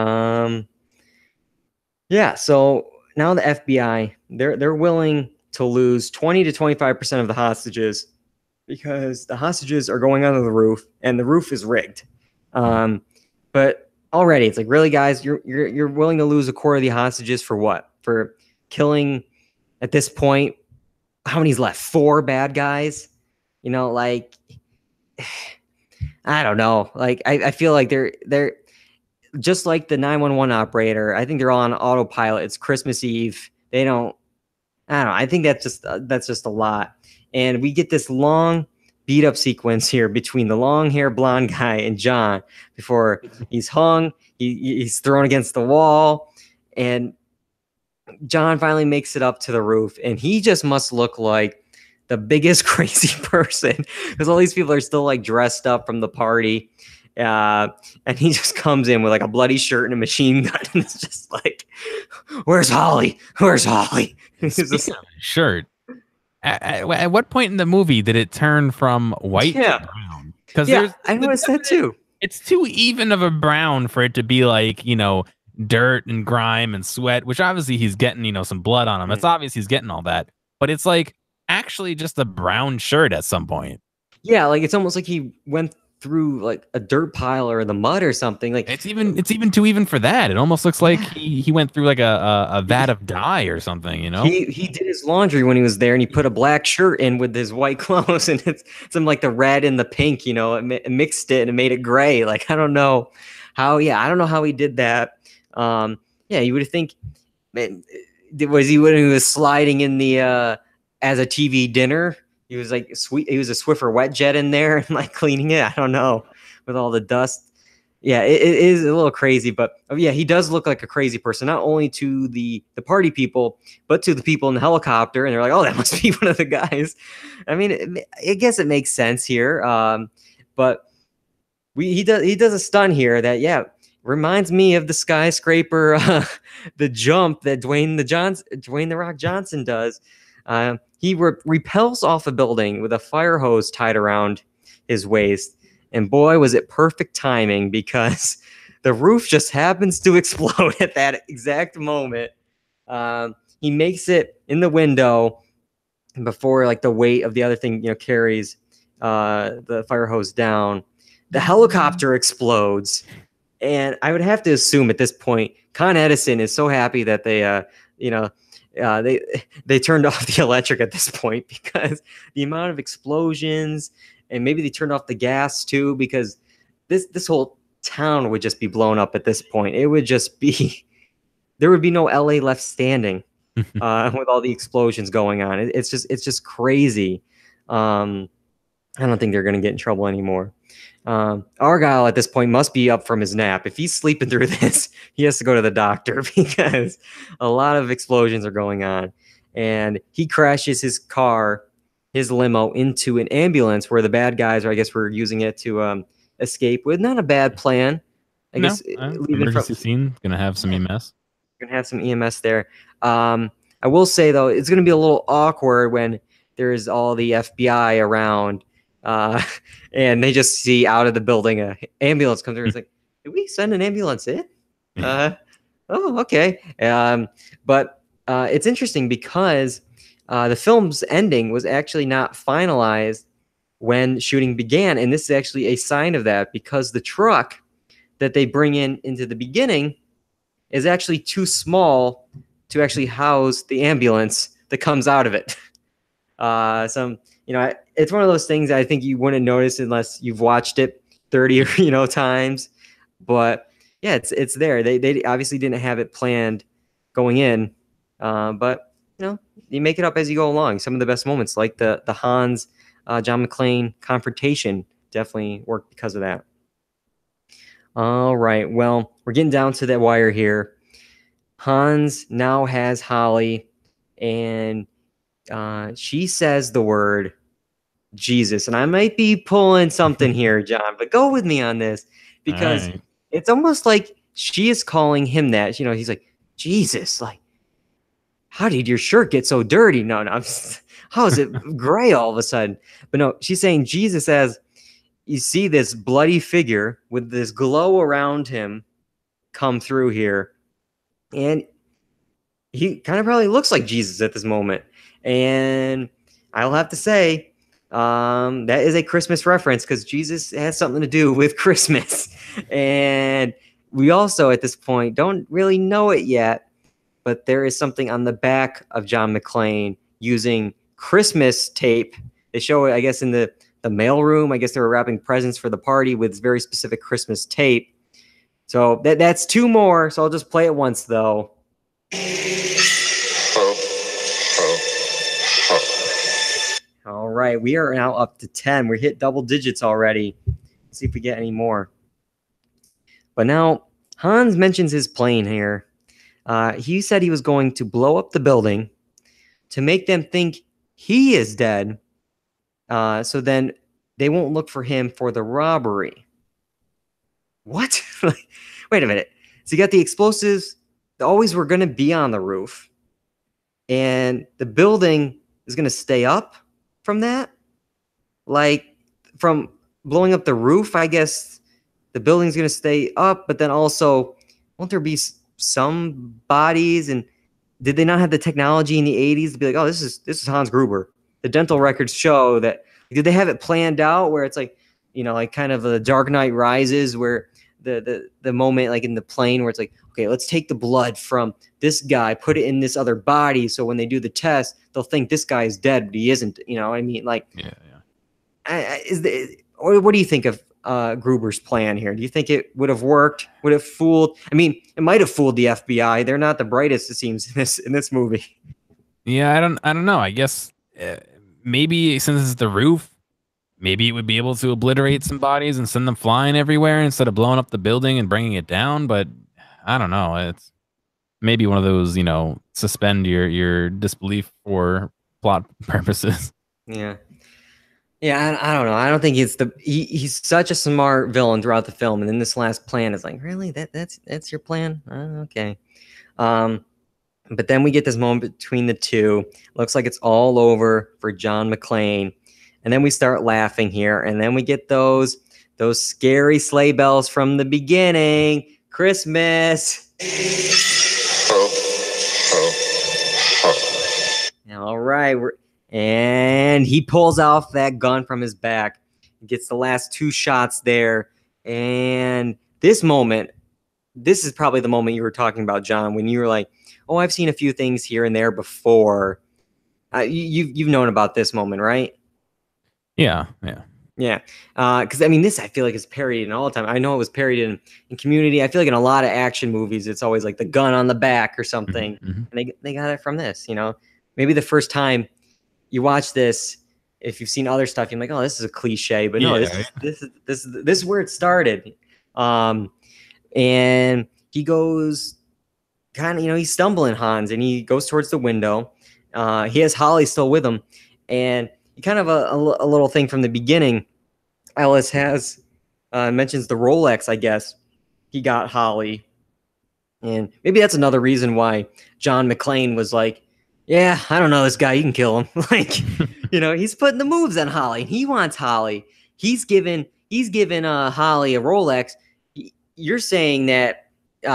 yeah. So now the FBI, they're willing to lose 20 to 25% of the hostages because the hostages are going under the roof, and the roof is rigged. But already it's like, really, guys, you're willing to lose a quarter of the hostages for what? For killing, at this point, how many's left? 4 bad guys. Like, I don't know. Like, I feel like they're just like the 911 operator. I think they're all on autopilot. It's Christmas Eve. They don't. I don't know. I think that's just a lot. And we get this long beat up sequence here between the long hair blonde guy and John before he's hung. He's thrown against the wall, and John finally makes it up to the roof, and he just must look like the biggest crazy person because all these people are still like dressed up from the party. And he just comes in with like a bloody shirt and a machine gun, and it's just like, "Where's Holly? Where's Holly?" Speaking of shirt, at what point in the movie did it turn from white to brown? Because I noticed that too. It's too even of a brown for it to be like, dirt and grime and sweat, which obviously he's getting, some blood on him. It's obvious he's getting all that, but it's like actually just a brown shirt at some point. Yeah, like it's almost like he went through like a dirt pile or the mud or something. Like it's even too even for that. It almost looks like he went through like a vat of dye or something, He did his laundry when he was there, and he put a black shirt in with his white clothes, and it's some like the red and the pink, it mixed it and it made it gray. Like, I don't know how. Yeah, I don't know how he did that. Yeah, you would think, man, was he when he was sliding in the as a TV dinner? He was like he was a Swiffer wet jet in there and like cleaning it. I don't know, with all the dust. Yeah, it is a little crazy, but yeah, he does look like a crazy person, not only to the party people, but to the people in the helicopter. And they're like, oh, that must be one of the guys. I mean, I guess it makes sense here. But he does a stunt here that, yeah, reminds me of the skyscraper, the jump that Dwayne the Rock Johnson does. He repels off a building with a fire hose tied around his waist. And boy, was it perfect timing, because the roof just happens to explode at that exact moment. He makes it in the window before like the weight of the other thing, carries the fire hose down. The helicopter explodes. And I would have to assume at this point, Con Edison is so happy that they turned off the electric at this point, because the amount of explosions, and maybe they turned off the gas too, because this whole town would just be blown up at this point. It would just be, there would be no LA left standing with all the explosions going on. It's just crazy. I don't think they're going to get in trouble anymore. Argyle at this point must be up from his nap. If he's sleeping through this, he has to go to the doctor, because a lot of explosions are going on. And he crashes his limo into an ambulance where the bad guys are, I guess, were using it to escape with. Not a bad plan. I guess emergency scene, gonna have some EMS. Gonna have some EMS there. I will say though, it's gonna be a little awkward when there's all the FBI around, and they just see out of the building a ambulance comes through. It's like, did we send an ambulance in? Oh, okay. But it's interesting because the film's ending was actually not finalized when shooting began. And this is actually a sign of that, because the truck that they bring into the beginning is actually too small to actually house the ambulance that comes out of it. Some, it's one of those things I think you wouldn't notice unless you've watched it 30 times. But yeah, it's there. They obviously didn't have it planned going in, but you make it up as you go along. Some of the best moments, like the Hans John McClane confrontation, definitely worked because of that. All right, well, we're getting down to that wire here. Hans now has Holly, and she says the word Jesus. And I might be pulling something here, John, but go with me on this, because it's almost like she is calling him that. He's like, Jesus, like, how did your shirt get so dirty? No, how is it gray all of a sudden? But no, she's saying Jesus as you see this bloody figure with this glow around him come through here. And he kind of probably looks like Jesus at this moment. And I'll have to say, that is a Christmas reference, because Jesus has something to do with Christmas. And we also, at this point, don't really know it yet, but there is something on the back of John McClane using Christmas tape. They show it, I guess, in the mail room. I guess they were wrapping presents for the party with very specific Christmas tape. So that's two more. So I'll just play it once, though. All right, we are now up to 10. We hit double digits already. Let's see if we get any more. But now Hans mentions his plane here. He said he was going to blow up the building to make them think he is dead, so then they won't look for him for the robbery. What? Wait a minute. So you got the explosives that always were going to be on the roof, and the building is going to stay up from that? Like, from blowing up the roof, I guess the building's going to stay up, but then also, won't there be some bodies? And did they not have the technology in the 80s to be like, oh, this is Hans Gruber? The dental records show that. Did they have it planned out where it's like, like kind of a Dark Knight Rises, where the moment, like in the plane, where it's like, okay, let's take the blood from this guy, put it in this other body, so when they do the test, they'll think this guy is dead, but he isn't. I mean, like, or what do you think of Gruber's plan here? Do you think it would have worked? Would it fooled? I mean, it might have fooled the FBI. They're not the brightest, it seems, in this movie. Yeah, I don't know. I guess maybe since it's the roof, maybe it would be able to obliterate some bodies and send them flying everywhere instead of blowing up the building and bringing it down. But I don't know. It's maybe one of those, suspend your disbelief for plot purposes. Yeah. Yeah, I don't know. I don't think he's such a smart villain throughout the film, and then this last plan is like, really? That's your plan? Okay. But then we get this moment between the two. Looks like it's all over for John McClane. And then we start laughing here, and then we get those scary sleigh bells from the beginning. Christmas. All right, and he pulls off that gun from his back, gets the last two shots there. And this moment, this is probably the moment you were talking about, John, when you were like, oh, I've seen a few things here and there before. You've known about this moment, right? Yeah. Because I mean, this I feel like is parodied in all the time. I know it was parodied in Community. I feel like in a lot of action movies, it's always like the gun on the back or something, and they got it from this. Maybe the first time you watch this, if you've seen other stuff, you're like, oh, this is a cliche, but no, this is where it started. And he goes kind of, he's stumbling, Hans, and he goes towards the window. He has Holly still with him, and kind of a little thing from the beginning. Ellis has mentions the Rolex, I guess. He got Holly. And maybe that's another reason why John McClane was like, yeah, I don't know this guy. You can kill him. Like, he's putting the moves on Holly. He wants Holly. He's given Holly a Rolex. You're saying that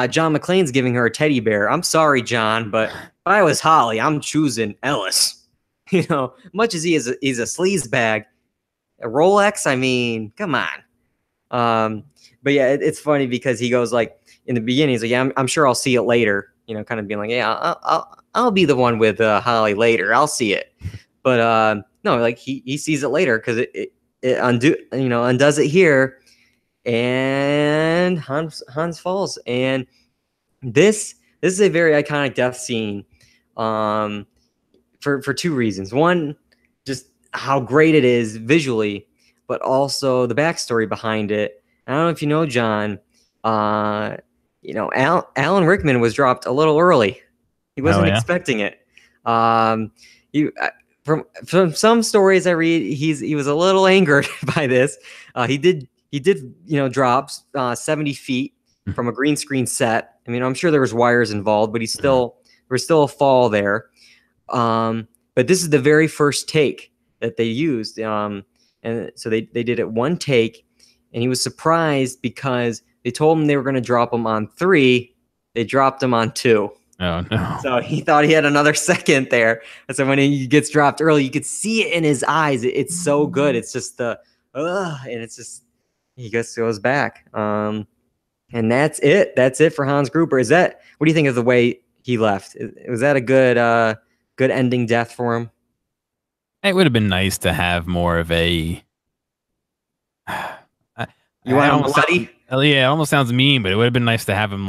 John McClane's giving her a teddy bear. I'm sorry, John, but if I was Holly, I'm choosing Ellis. Much as he's a sleaze bag, a Rolex, I mean, come on. But yeah, it's funny because he goes like, in the beginning, he's like, yeah, I'm sure I'll see it later. Kind of being like, yeah, I'll be the one with Holly later. I'll see it. But no, like he sees it later because it undoes it here, and Hans falls. And this is a very iconic death scene, for two reasons. One, just how great it is visually, but also the backstory behind it. I don't know if you know, John. Alan Rickman was dropped a little early. He wasn't expecting it. From some stories I read, he was a little angered by this. He did drop 70 feet from a green screen set. I mean, I'm sure there was wires involved, but there was still a fall there. But this is the very first take that they used. And so they did it one take, and he was surprised because they told him they were going to drop him on 3. They dropped him on 2. Oh, no. So he thought he had another second there. And so when he gets dropped early, you could see it in his eyes. It's so good. It's just and it's just, he goes back. And that's it. That's it for Hans Gruber. What do you think of the way he left? Was that a good ending death for him? It would have been nice to have more of a. You want him bloody? Yeah, it almost sounds mean, but it would have been nice to have him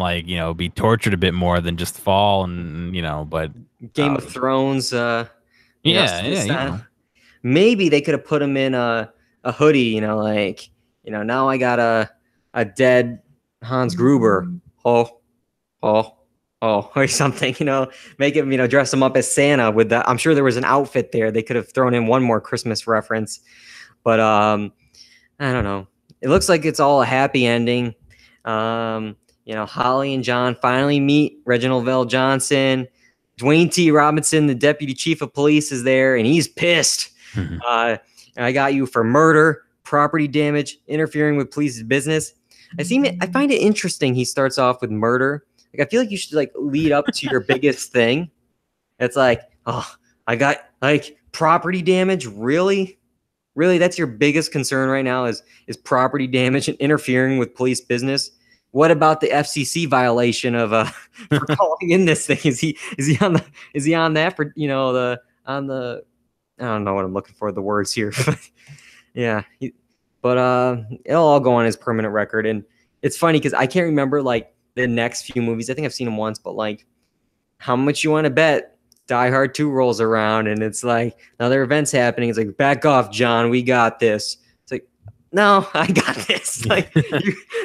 be tortured a bit more than just fall and but Game of Thrones. Yeah. Maybe they could have put him in a hoodie. Now I got a dead Hans Gruber. Oh, or something. Make him dress him up as Santa with that. I'm sure there was an outfit there. They could have thrown in one more Christmas reference, but I don't know. It looks like it's all a happy ending. Holly and John finally meet Reginald VelJohnson. Dwayne T. Robinson, the deputy chief of police, is there, and he's pissed. I got you for murder, property damage, interfering with police's business. I find it interesting. He starts off with murder. I feel like you should lead up to your biggest thing. It's like, oh, I got property damage. Really? That's your biggest concern right now is property damage and interfering with police business. What about the FCC violation of for calling in this thing? Is he on that for on the I don't know what I'm looking for the words here. Yeah. But it'll all go on his permanent record. And it's funny because I can't remember the next few movies. I think I've seen them once, but how much you want to bet Die Hard 2 rolls around and it's like another event's happening. It's like, back off, John. We got this. It's like, no, I got this.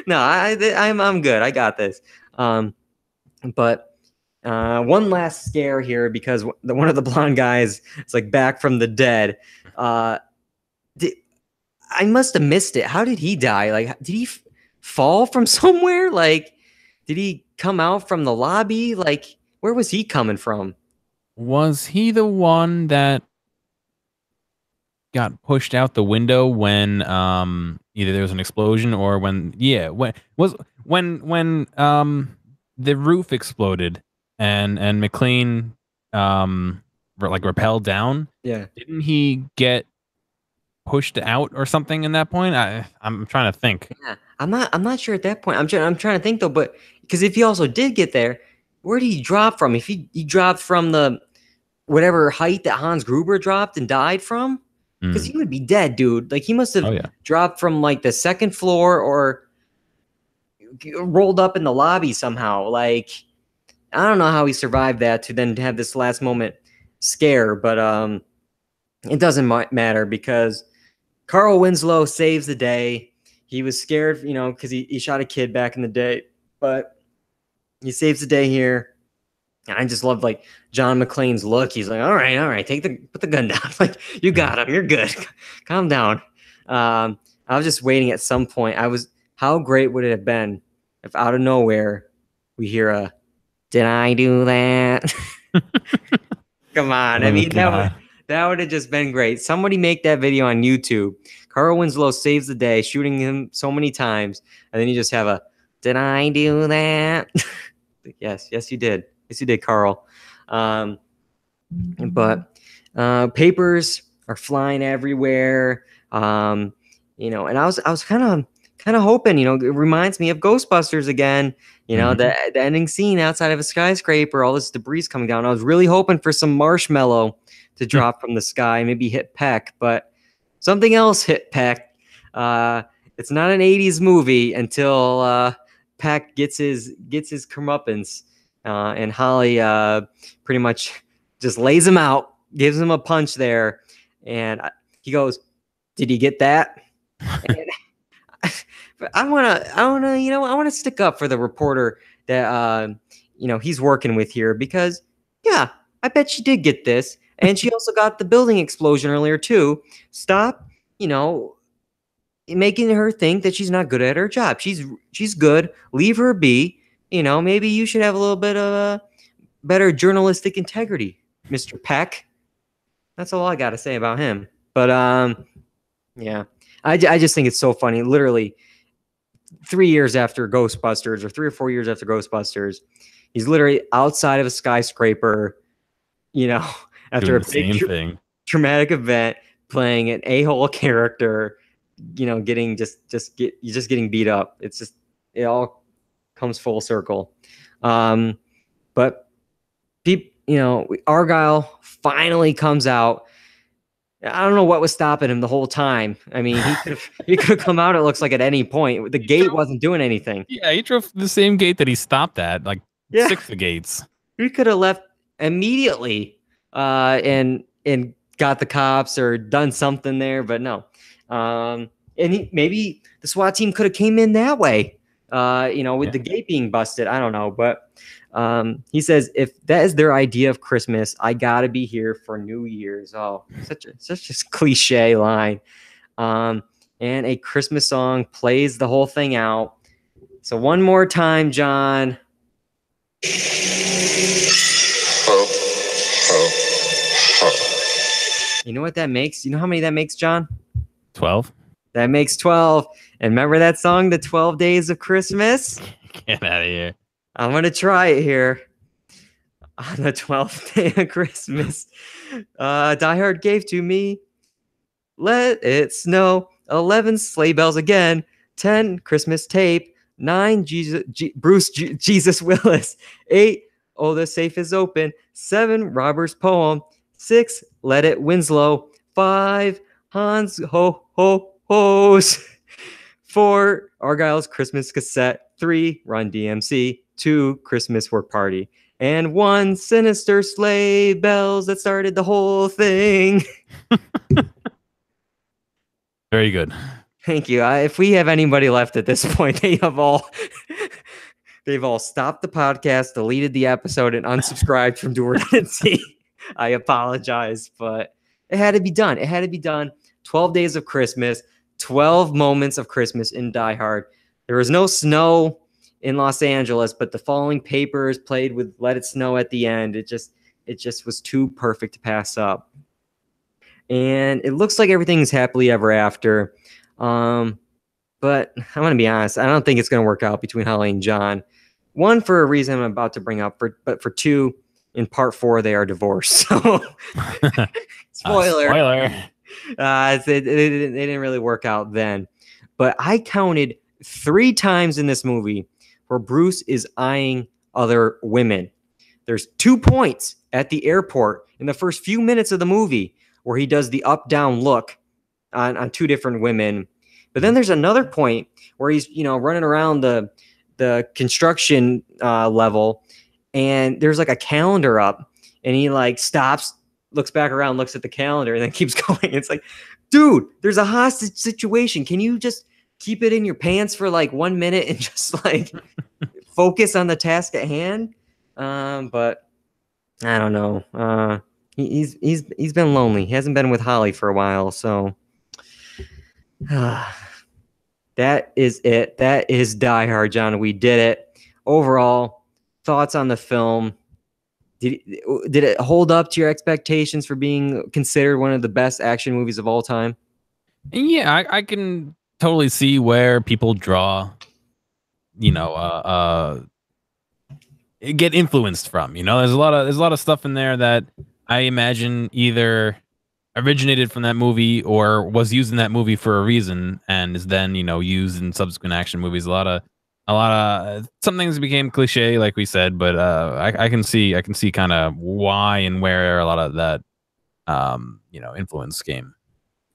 I'm good. I got this. But one last scare here because one of the blonde guys is back from the dead. I must have missed it. How did he die? Did he fall from somewhere? Did he come out from the lobby? Where was he coming from? Was he the one that got pushed out the window when either there was an explosion or when the roof exploded and McLean rappelled down? Yeah. Didn't he get pushed out or something in that point? I'm trying to think. Yeah. I'm not sure at that point. I'm trying to think though, but because if he also did get there, where did he drop from? If he dropped from the whatever height that Hans Gruber dropped and died from, because he would be dead, dude. He must have dropped from the second floor or rolled up in the lobby somehow. I don't know how he survived that to then have this last moment scare, but it doesn't matter because Carl Winslow saves the day. He was scared, because he shot a kid back in the day, but he saves the day here. And I just love John McClane's look. He's like, all right, put the gun down. You got him. You're good. Calm down. I was just waiting at some point. How great would it have been if out of nowhere we hear did I do that? Come on. I mean, that would have just been great. Somebody make that video on YouTube. Carl Winslow saves the day, shooting him so many times. And then you just have did I do that? Yes, you did. Yes, you did, Carl. But papers are flying everywhere. And I was kind kind of hoping, it reminds me of Ghostbusters again. Mhm. The ending scene outside of a skyscraper, all this debris coming down. I was really hoping for some marshmallow to drop from the sky, maybe hit Peck, but something else hit Peck. It's not an 80s movie until Peck gets his comeuppance, and Holly pretty much just lays him out, gives him a punch there, and he goes, "Did you get that?" And I wanna stick up for the reporter that he's working with here, because yeah, I bet she did get this, and she also got the building explosion earlier too. Stop, making her think that she's not good at her job. She's good. Leave her be. Maybe you should have a little bit of a better journalistic integrity, Mr. Peck. That's all I got to say about him. But yeah, I just think it's so funny. Literally 3 years after Ghostbusters, or 3 or 4 years after Ghostbusters, he's literally outside of a skyscraper, after Doing a the big same thing. traumatic event, playing an a-hole character, getting getting beat up. It's just, it all comes full circle. But Argyle finally comes out. I don't know what was stopping him the whole time. I mean, he could come out, it looks like, at any point. The gate wasn't doing anything. Yeah, he drove the same gate that he stopped at, like Yeah. 6 of the gates. He could have left immediately, and got the cops or done something there, but no. And maybe the SWAT team could have came in that way, with the gate being busted. I don't know, but he says, if that is their idea of Christmas, I gotta be here for New Year's. Oh, such a cliche line. And a Christmas song plays the whole thing out. So one more time, John. Ho, ho, ho. You know what that makes? You know how many that makes, John? 12? That makes 12. And remember that song, The 12 Days of Christmas? Get out of here. I'm going to try it here. On the 12th day of Christmas, Die Hard gave to me, let it snow, 11 sleigh bells again, 10 Christmas tape, 9 Jesus Willis, 8 oh the safe is open, 7 Robert's poem, 6 Let It Winslow, 5 Hans Ho Ho Ho's, 4 Argyle's Christmas cassette, 3 Run DMC, 2 Christmas work party, and 1 sinister sleigh bells that started the whole thing. Very good. Thank you. If we have anybody left at this point, they've all stopped the podcast, deleted the episode, and unsubscribed from Dual Redundancy. I apologize, but it had to be done. It had to be done. 12 days of Christmas, 12 moments of Christmas in Die Hard. There was no snow in Los Angeles, but the falling papers played with Let It Snow at the end. It just was too perfect to pass up. And it looks like everything's happily ever after. But I'm going to be honest, I don't think it's going to work out between Holly and John. 1, for a reason I'm about to bring up, but for 2, in part 4, they are divorced. So, spoiler. They didn't really work out then. But I counted 3 times in this movie where Bruce is eyeing other women. There's 2 points at the airport in the first few minutes of the movie where he does the up-down look on 2 different women. But then there's another point where he's, running around the construction level, and there's like a calendar up, and he like stops, looks back around, looks at the calendar, and then keeps going. It's like, dude, there's a hostage situation. Can you just keep it in your pants for like 1 minute and just like focus on the task at hand? But I don't know. He's been lonely. He hasn't been with Holly for a while, so that is it. That is Die Hard, John. We did it. Overall, thoughts on the film? Did it hold up to your expectations for being considered one of the best action movies of all time? Yeah, I can totally see where people draw, get influenced from. There's a lot of stuff in there that I imagine either originated from that movie or was used in that movie for a reason and is then, used in subsequent action movies. A lot of some things became cliche, like we said, but I can see kind of why and where a lot of that influence came.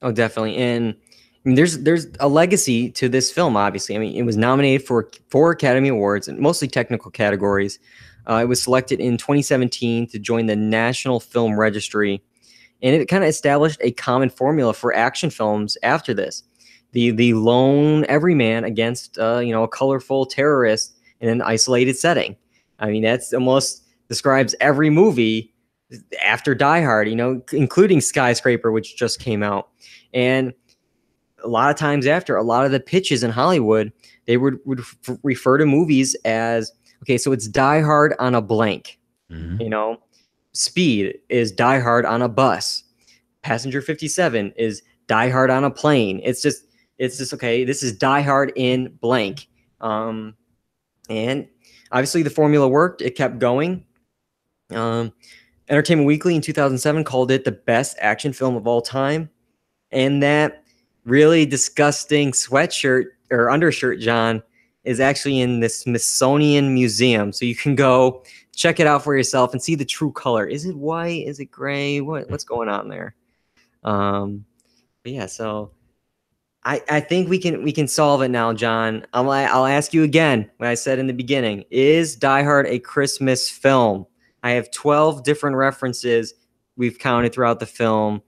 Oh, definitely. And I mean, there's a legacy to this film. Obviously, I mean, it was nominated for 4 Academy Awards and mostly technical categories. It was selected in 2017 to join the National Film Registry, and it kind of established a common formula for action films after this. The lone everyman against a colorful terrorist in an isolated setting. I mean, that's almost describes every movie after Die Hard, including Skyscraper, which just came out. And a lot of times after, a lot of the pitches in Hollywood, they would refer to movies as, okay, so it's Die Hard on a blank. Mm-hmm. Speed is Die Hard on a bus. Passenger 57 is Die Hard on a plane. It's just okay, this is Die Hard in blank. And obviously the formula worked. It kept going. Entertainment Weekly in 2007 called it the best action film of all time. And that really disgusting sweatshirt or undershirt, John, is actually in the Smithsonian Museum. So you can go check it out for yourself and see the true color. Is it white? Is it gray? What's going on there? But yeah, so I think we can solve it now, John. I'll ask you again what I said in the beginning. Is Die Hard a Christmas film? I have 12 different references we've counted throughout the film.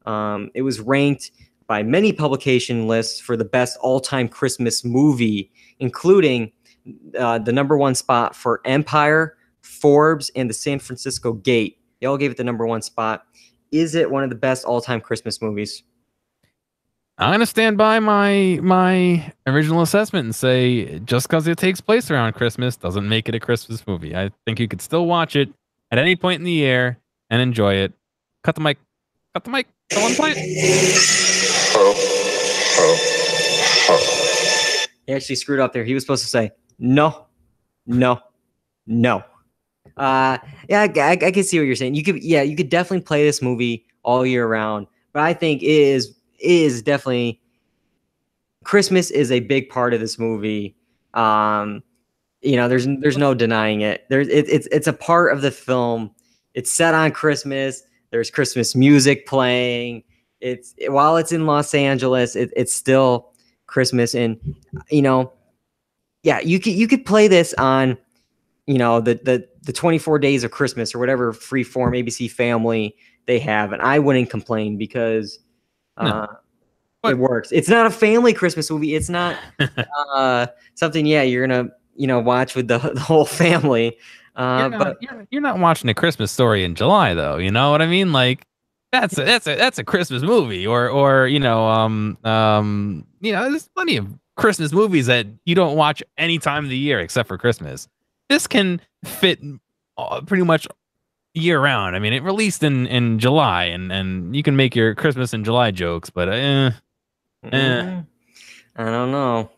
It was ranked by many publication lists for the best all-time Christmas movie, including the #1 spot for Empire, Forbes, and the San Francisco Gate. They all gave it the #1 spot. Is it one of the best all-time Christmas movies? I'm gonna stand by my original assessment and say just because it takes place around Christmas doesn't make it a Christmas movie. I think you could still watch it at any point in the year and enjoy it. Cut the mic. Someone play it. He actually screwed up there. He was supposed to say no. Yeah, I can see what you're saying. You could definitely play this movie all year round, but I think it is definitely Christmas is a big part of this movie. There's no denying it. It's a part of the film. It's set on Christmas. There's Christmas music playing. While it's in Los Angeles, it's still Christmas. And you could play this on the 24 days of Christmas or whatever freeform ABC Family they have, and I wouldn't complain because it works. It's not a family Christmas movie. It's not something you're gonna watch with the whole family. But you're not watching A Christmas Story in July, though. You know what I mean? Like that's a Christmas movie, or there's plenty of Christmas movies that you don't watch any time of the year except for Christmas. This can fit pretty much year round. I mean, it released in July, and you can make your Christmas in July jokes, but I don't know.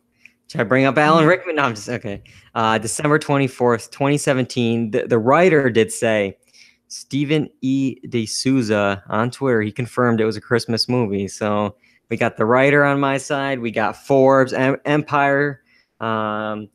Should I bring up Alan Rickman? No, I'm just okay. December 24th, 2017. The writer did say, Stephen E. D'Souza on Twitter, he confirmed it was a Christmas movie. So we got the writer on my side. We got Forbes, Empire, my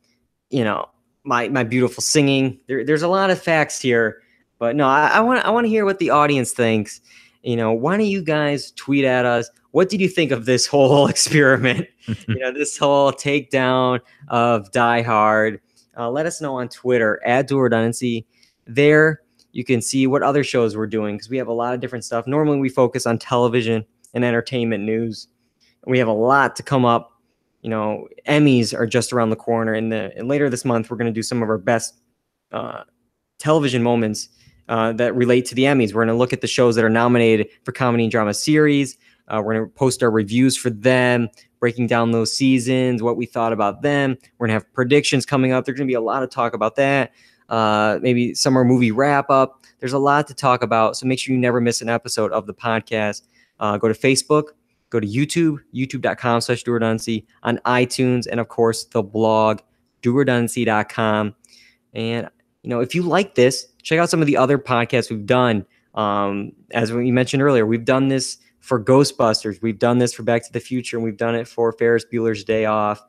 beautiful singing. There's a lot of facts here, but no, I want to hear what the audience thinks. Why don't you guys tweet at us? What did you think of this whole experiment? This whole takedown of Die Hard. Let us know on Twitter @Dual Redundancy. There you can see what other shows we're doing because we have a lot of different stuff. Normally we focus on television and entertainment news. We have a lot to come up. Emmys are just around the corner, and later this month we're going to do some of our best television moments that relate to the Emmys. We're going to look at the shows that are nominated for comedy and drama series. We're going to post our reviews for them, breaking down those seasons, what we thought about them. We're going to have predictions coming up. There's going to be a lot of talk about that. Maybe summer movie wrap up. There's a lot to talk about, so make sure you never miss an episode of the podcast. Go to Facebook, go to YouTube, youtube.com/Dual Redundancy, on iTunes, and of course the blog, dualredundancy.com. And if you like this, check out some of the other podcasts we've done. As we mentioned earlier, we've done this for Ghostbusters, we've done this for Back to the Future, and we've done it for Ferris Bueller's Day Off.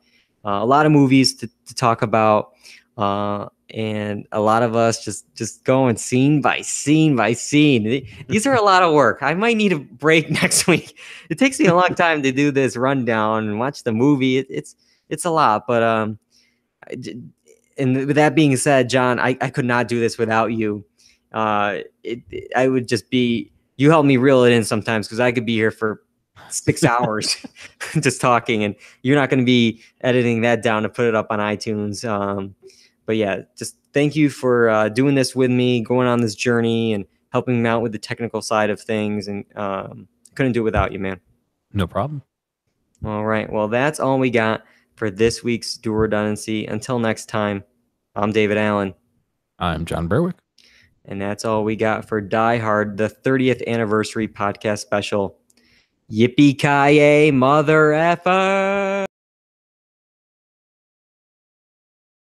A lot of movies to talk about, and a lot of us just going scene by scene by scene. These are a lot of work. I might need a break next week. It takes me a long time to do this rundown and watch the movie. It's a lot, but and with that being said, John, I could not do this without you. I would just be, you help me reel it in sometimes, because I could be here for 6 hours just talking, and you're not going to be editing that down to put it up on iTunes. But yeah, just thank you for doing this with me, going on this journey and helping me out with the technical side of things. And couldn't do it without you, man. No problem. All right. Well, that's all we got for this week's Dual Redundancy. Until next time, I'm David Allen. I'm John Berwick. And that's all we got for Die Hard, the 30th anniversary podcast special. Yippee-ki-yay, mother effer!